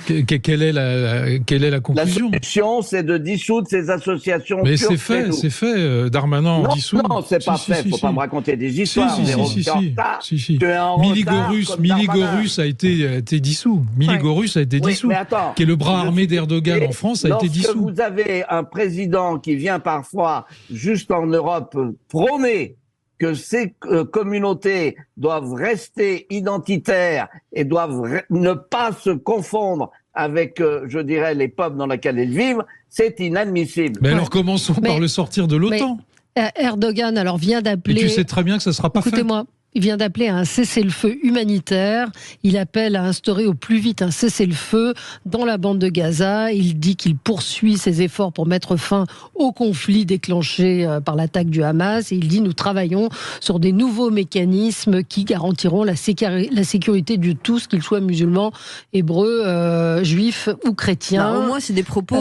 D: quelle est la conclusion ?
F: La solution, c'est de dissoudre ces associations.
D: Mais c'est fait, Darmanin en dissout.
F: Non, c'est pas fait, faut pas me raconter des histoires.
D: Miligorus a été dissous. Miligorus a été dissous. Qui est le bras armé d'Erdogan en France, a été dissous.
F: Lorsque vous avez un président qui vient parfois, juste en Europe, prôner que ces communautés doivent rester identitaires et doivent ne pas se confondre avec, je dirais, les peuples dans lesquels ils vivent, c'est inadmissible.
D: Mais alors commençons par le sortir de l'OTAN.
B: Erdogan vient d'appeler...
D: Et tu sais très bien que ça ne sera pas fait.
B: Écoutez-moi. Il vient d'appeler à un cessez-le-feu humanitaire. Il appelle à instaurer au plus vite un cessez-le-feu dans la bande de Gaza. Il dit qu'il poursuit ses efforts pour mettre fin au conflit déclenché par l'attaque du Hamas. Et il dit nous travaillons sur des nouveaux mécanismes qui garantiront la sécurité de tous, qu'ils soient musulmans, hébreux, juifs ou chrétiens.
C: Au moins, c'est des propos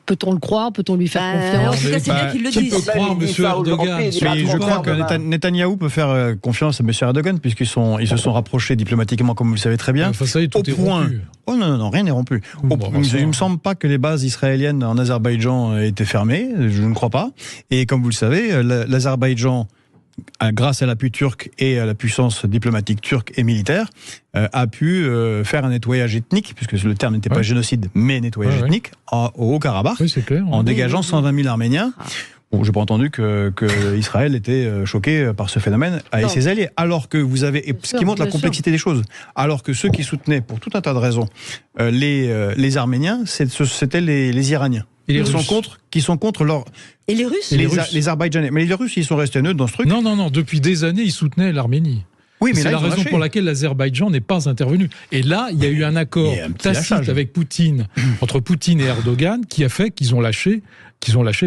B: Peut-on le croire? Peut-on lui faire confiance?
C: En tout cas, c'est bien qu'il le
D: Qui
C: dise.
D: peut croire M. Erdogan?
E: Je crois que Netanyahou peut faire confiance à M. Erdogan, puisqu'ils se sont rapprochés diplomatiquement, comme vous le savez très bien.
D: Enfin, ça y est, tout est rompu.
E: Oh non, rien n'est rompu. Il ne me semble pas que les bases israéliennes en Azerbaïdjan aient été fermées, je ne crois pas. Et comme vous le savez, l'Azerbaïdjan, grâce à l'appui turc et à la puissance diplomatique turque et militaire, a pu faire un nettoyage ethnique, puisque le terme n'était pas génocide, mais nettoyage ethnique, au Haut-Karabakh, en dégageant 120 000 Arméniens. Bon, j'ai pas entendu que Israël était choqué par ce phénomène et ses alliés. Alors que vous avez, ce qui montre la complexité des choses, alors que ceux qui soutenaient, pour tout un tas de raisons, les Arméniens, c'était les Iraniens. Et les Russes qui sont contre leur...
C: Et les Russes
E: les Azerbaïdjanais. Mais les Russes, ils sont restés neutres dans ce truc.
D: Non. Depuis des années, ils soutenaient l'Arménie. Oui, mais c'est la raison pour laquelle l'Azerbaïdjan n'est pas intervenu. Et là, il y a eu un accord tacite avec Poutine, entre Poutine et Erdogan, qui a fait qu'ils ont lâché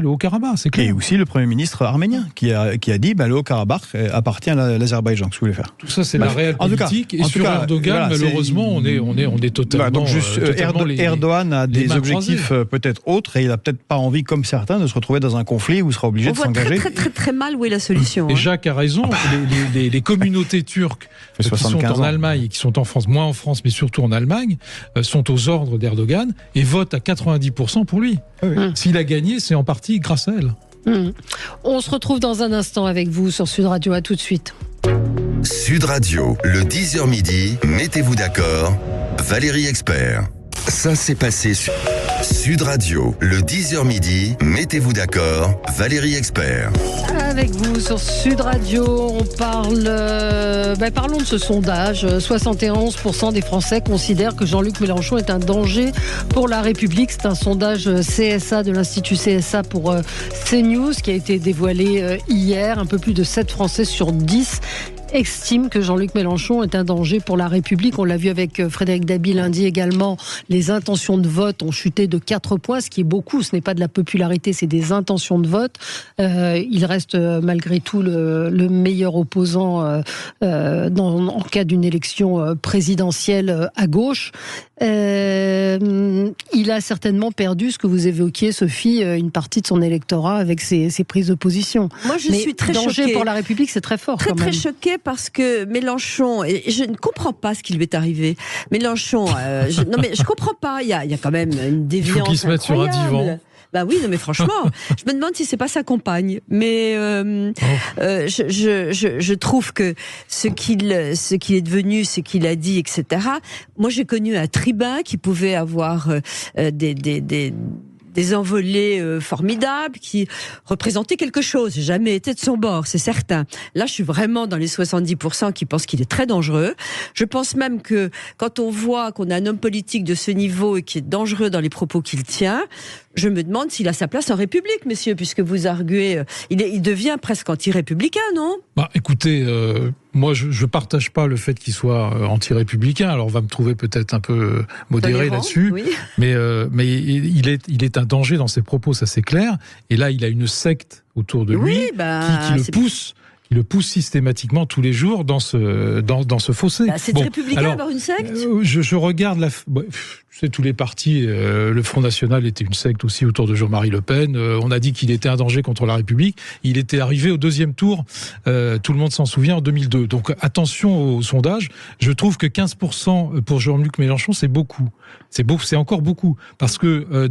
D: le Haut-Karabakh, c'est clair.
E: Et aussi le Premier ministre arménien qui a dit le Haut-Karabakh appartient à l'Azerbaïdjan. Qu'est-ce que vous voulez faire?
D: Tout ça, c'est la réelle politique. Et sur Erdogan, malheureusement, on est totalement.
E: Erdogan a des objectifs peut-être autres et il a peut-être pas envie, comme certains, de se retrouver dans un conflit où il sera obligé de s'engager.
C: On voit très mal où est la solution.
D: Et Jacques a raison. Les communautés turques qui sont en Allemagne et qui sont en France, moins en France, mais surtout en Allemagne, sont aux ordres d'Erdogan et votent à 90% pour lui. S'il a gagné, c'est en partie grâce à elle.
B: On se retrouve dans un instant avec vous sur Sud Radio. À tout de suite.
A: Sud Radio, le 10h midi, mettez-vous d'accord, Valérie Expert. Ça s'est passé sur Sud Radio, le 10h midi, mettez-vous d'accord, Valérie Expert.
B: Avec vous sur Sud Radio, on parlons de ce sondage. 71% des Français considèrent que Jean-Luc Mélenchon est un danger pour la République. C'est un sondage CSA de l'Institut CSA pour CNews qui a été dévoilé hier. Un peu plus de 7 Français sur 10 estime que Jean-Luc Mélenchon est un danger pour la République. On l'a vu avec Frédéric Dabi lundi également. Les intentions de vote ont chuté de 4 points, ce qui est beaucoup. Ce n'est pas de la popularité, c'est des intentions de vote. Il reste malgré tout le meilleur opposant en cas d'une élection présidentielle à gauche. Il a certainement perdu ce que vous évoquiez, Sophie, une partie de son électorat avec ses prises de position.
C: Moi, je suis très choquée.
B: Danger pour la République, c'est très fort.
C: Très choquée parce que Mélenchon, et je ne comprends pas ce qui lui est arrivé. Mélenchon, je comprends pas. Il y a quand même une déviance. Il faut
D: qu'il se mette sur un divan.
C: Bah oui, non mais franchement, je me demande si c'est pas sa compagne. Mais je trouve que ce qu'il est devenu, ce qu'il a dit, etc. Moi, j'ai connu un tribun qui pouvait avoir des envolées formidables, qui représentaient quelque chose. J'ai jamais été de son bord, c'est certain. Là, je suis vraiment dans les 70% qui pensent qu'il est très dangereux. Je pense même que quand on voit qu'on a un homme politique de ce niveau et qui est dangereux dans les propos qu'il tient, je me demande s'il a sa place en République, messieurs, puisque vous arguez, il devient presque anti-républicain, non ?
D: Écoutez, moi je partage pas le fait qu'il soit anti-républicain. Alors on va me trouver peut-être un peu modéré là-dessus, oui. mais il est un danger dans ses propos, ça c'est clair. Et là, il a une secte autour de lui qui le pousse systématiquement tous les jours dans ce fossé.
C: C'est républicain d'avoir une secte.
D: Je regarde c'est tous les partis. Le Front National était une secte aussi autour de Jean-Marie Le Pen. On a dit qu'il était un danger contre la République. Il était arrivé au deuxième tour. Tout le monde s'en souvient en 2002. Donc attention au sondage. Je trouve que 15% pour Jean-Luc Mélenchon, c'est beaucoup. C'est encore beaucoup parce que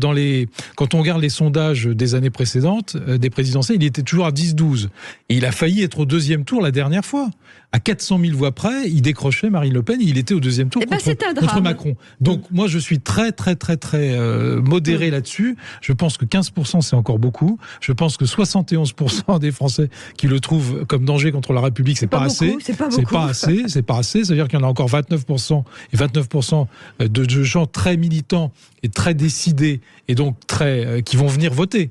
D: quand on regarde les sondages des années précédentes, des présidentielles, il était toujours à 10-12 et il a failli être au deuxième tour la dernière fois. À 400 000 voix près, il décrochait Marine Le Pen et il était au deuxième tour contre Macron. Donc moi, je suis très modéré là-dessus. Je pense que 15% c'est encore beaucoup. Je pense que 71% des Français qui le trouvent comme danger contre la République, c'est pas assez. C'est pas assez. C'est-à-dire qu'il y en a encore 29% et 29% de gens très militants et très décidés et donc qui vont venir voter.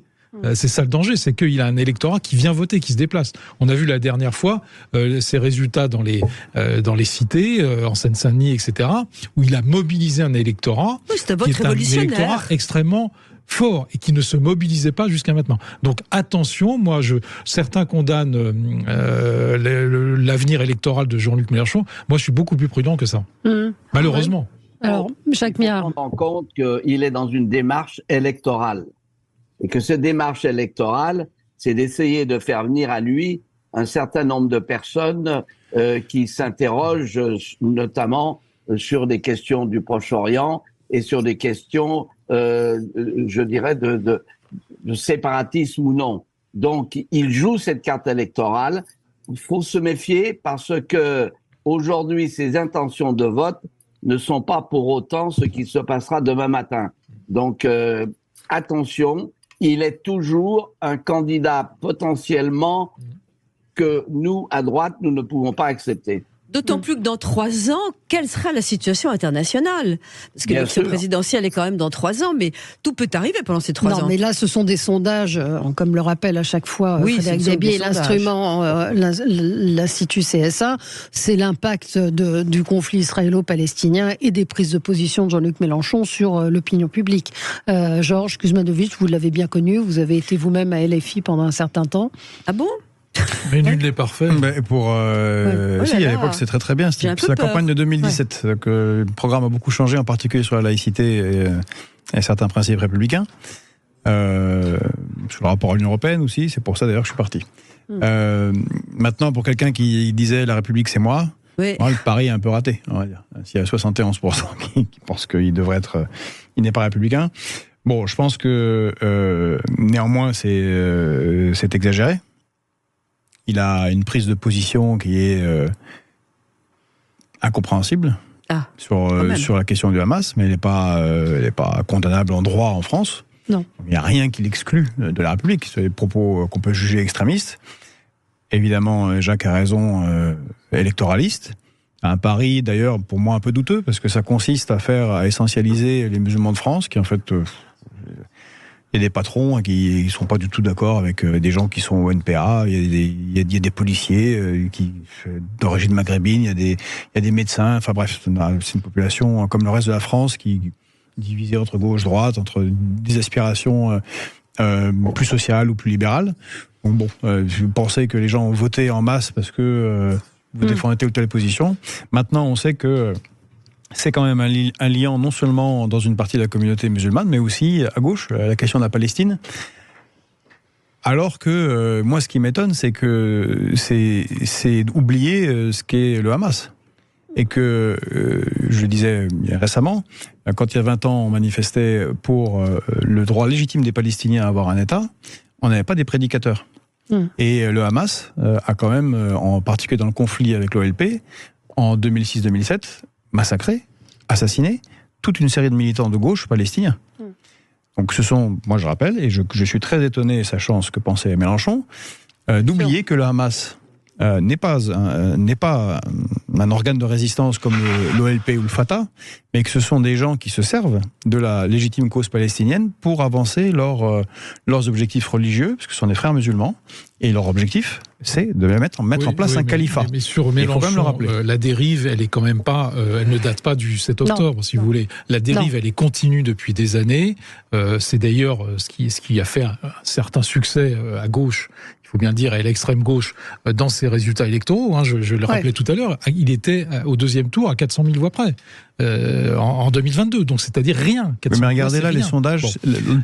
D: C'est ça le danger, c'est qu'il a un électorat qui vient voter, qui se déplace. On a vu la dernière fois ces résultats dans les cités, en Seine-Saint-Denis, etc., où il a mobilisé un électorat
C: qui est un électorat
D: extrêmement fort et qui ne se mobilisait pas jusqu'à maintenant. Donc attention, certains condamnent l'avenir électoral de Jean-Luc Mélenchon. Moi, je suis beaucoup plus prudent que ça. Malheureusement.
B: Alors, Jacques Miard.
F: Il faut prendre en compte qu'il est dans une démarche électorale. Et que cette démarche électorale, c'est d'essayer de faire venir à lui un certain nombre de personnes qui s'interrogent notamment sur des questions du Proche-Orient et sur des questions, je dirais, de séparatisme ou non. Donc, il joue cette carte électorale. Il faut se méfier parce que aujourd'hui, ses intentions de vote ne sont pas pour autant ce qui se passera demain matin. Donc, attention, il est toujours un candidat potentiellement que nous, à droite, nous ne pouvons pas accepter.
C: D'autant plus que dans 3 ans, quelle sera la situation internationale? Parce que l'élection présidentielle est quand même dans 3 ans, mais tout peut arriver pendant ces 3 ans.
B: Non, mais là, ce sont des sondages, comme le rappelle à chaque fois Frédéric Dabier, l'instrument, l'Institut CSA, c'est l'impact du conflit israélo-palestinien et des prises de position de Jean-Luc Mélenchon sur l'opinion publique. Georges Kuzmanovic, vous l'avez bien connu, vous avez été vous-même à LFI pendant un certain temps.
C: Ah bon?
D: Mais nul n'est parfait.
E: À l'époque, c'était très très bien. C'est la campagne de 2017. Donc, le programme a beaucoup changé, en particulier sur la laïcité et certains principes républicains. Sur le rapport à l'Union européenne aussi. C'est pour ça d'ailleurs que je suis parti. Maintenant, pour quelqu'un qui disait la République c'est moi, le pari est un peu raté, on va dire. S'il y a 71% qui pensent qu'il devrait être, il n'est pas républicain. Bon, je pense que néanmoins c'est exagéré. Il a une prise de position qui est incompréhensible sur la question du Hamas, mais elle n'est pas condamnable en droit en France.
B: Non.
E: Il n'y a rien qui l'exclut de la République. C'est des propos qu'on peut juger extrémistes. Évidemment, Jacques a raison, électoraliste. Un pari, d'ailleurs, pour moi un peu douteux, parce que ça consiste à essentialiser les musulmans de France, qui en fait... Il y a des patrons qui sont pas du tout d'accord avec des gens qui sont au NPA. Il y a des policiers d'origine maghrébine. Il y a des médecins. Enfin bref, c'est une population comme le reste de la France qui est divisée entre gauche, droite, entre des aspirations plus sociales ou plus libérales. Donc bon, je pensais que les gens ont voté en masse parce que vous défendez telle ou telle position. Maintenant, on sait que c'est quand même un lien non seulement dans une partie de la communauté musulmane, mais aussi à gauche, la question de la Palestine. Alors que, moi, ce qui m'étonne, c'est que c'est d'oublier ce qu'est le Hamas. Et que, je le disais récemment, quand il y a 20 ans, on manifestait pour le droit légitime des Palestiniens à avoir un État, on n'avait pas des prédicateurs. Et le Hamas a quand même, en particulier dans le conflit avec l'OLP, en 2006-2007, massacré, assassiné toute une série de militants de gauche palestiniens. Donc ce sont, moi je rappelle, et je suis très étonné, sachant ce que pensait Mélenchon, d'oublier que le Hamas n'est pas un organe de résistance comme l'OLP ou le Fatah, mais que ce sont des gens qui se servent de la légitime cause palestinienne pour avancer leurs objectifs religieux, parce que ce sont des frères musulmans, et leur objectif, c'est de mettre en place un califat.
D: Mais sur Mélenchon, la dérive, elle est quand même pas, elle ne date pas du 7 octobre, si vous voulez. La dérive, elle est continue depuis des années. C'est d'ailleurs ce qui a fait un certain succès à gauche. Il faut bien dire, à l'extrême gauche, dans ses résultats électoraux, je le rappelais tout à l'heure, il était au deuxième tour à 400 000 voix près, en 2022, donc c'est-à-dire rien.
E: Mais regardez là, les sondages,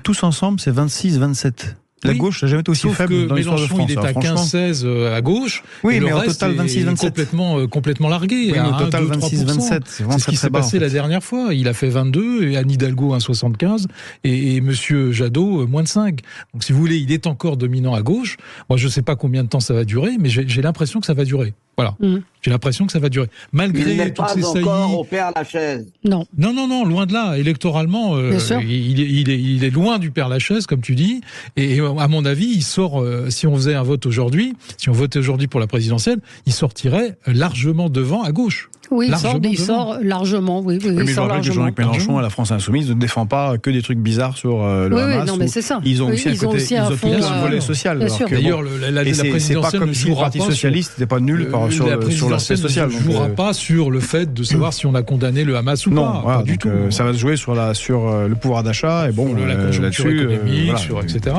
E: tous ensemble, c'est 26-27. La gauche n'a jamais été aussi faible dans l'histoire de France.
D: Il est à 15-16 à gauche.
E: Oui, mais au total 26-27.
D: Complètement largué.
E: Oui, mais au total 26-27.
D: C'est ce qui s'est passé la dernière fois. Il a fait 22, et Anne Hidalgo 1,75, et Monsieur Jadot moins de 5. Donc si vous voulez, il est encore dominant à gauche. Moi, je ne sais pas combien de temps ça va durer, mais j'ai l'impression que ça va durer. Voilà. J'ai l'impression que ça va durer. Malgré toutes ces saillies.
F: Il n'est pas encore au Père-Lachaise.
B: Non,
D: loin de là. Électoralement, il est loin du Père-Lachaise, comme tu dis. Et à mon avis, il sort, si on faisait un vote aujourd'hui, si on votait aujourd'hui pour la présidentielle, il sortirait largement devant à gauche.
B: Oui, il sort largement. Oui,
E: mais
B: il sort
E: largement. Que Jean-Luc Mélenchon à la France Insoumise ne défend pas que des trucs bizarres sur le Hamas.
B: Oui, non, mais c'est ça.
E: Ils ont aussi un volet social.
D: D'ailleurs, la présidentielle
E: c'est pas comme si le Parti socialiste n'était pas nul sur l'aspect social.
D: Ne jouera pas sur le fait de savoir si on a condamné le Hamas ou pas. Pas du tout.
E: Ça va se jouer sur le pouvoir d'achat et bon,
D: la conjoncture économique, etc.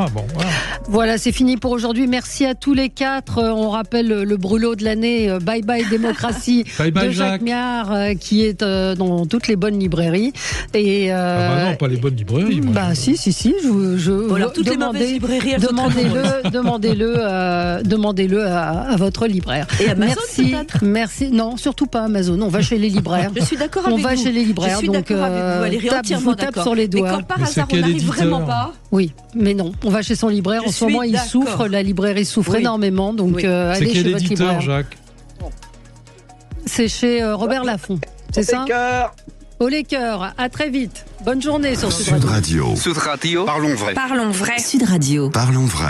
B: Voilà, c'est fini pour aujourd'hui. Merci à tous les quatre. On rappelle le brûlot de l'année. Bye bye démocratie.
D: Bye bye Jacques.
B: Jacques Miard, qui est dans toutes les bonnes librairies. Et,
D: non, pas les bonnes librairies. Moi,
B: si.
C: Alors, toutes les mauvaises librairies, elles sont
B: demandez-le à votre libraire.
C: Et Amazon, peut-être ?
B: Merci. Non, surtout pas Amazon. On va chez les libraires.
C: Je suis d'accord avec vous.
B: On va chez les libraires.
C: Je suis d'accord avec vous, Valérie, entièrement d'accord.
B: Tape sur les doigts.
C: Mais quand par hasard, on n'arrive vraiment pas...
B: Oui, mais non. On va chez son libraire. En ce moment, il souffre. La librairie souffre énormément. Donc, allez chez votre libraire.
D: Jacques ?
B: C'est chez Robert Laffont. C'est ça ? Au Laker. À très vite. Bonne journée sur Sud Radio.
A: Sud Radio.
G: Parlons vrai.
H: Sud Radio.
A: Parlons vrai.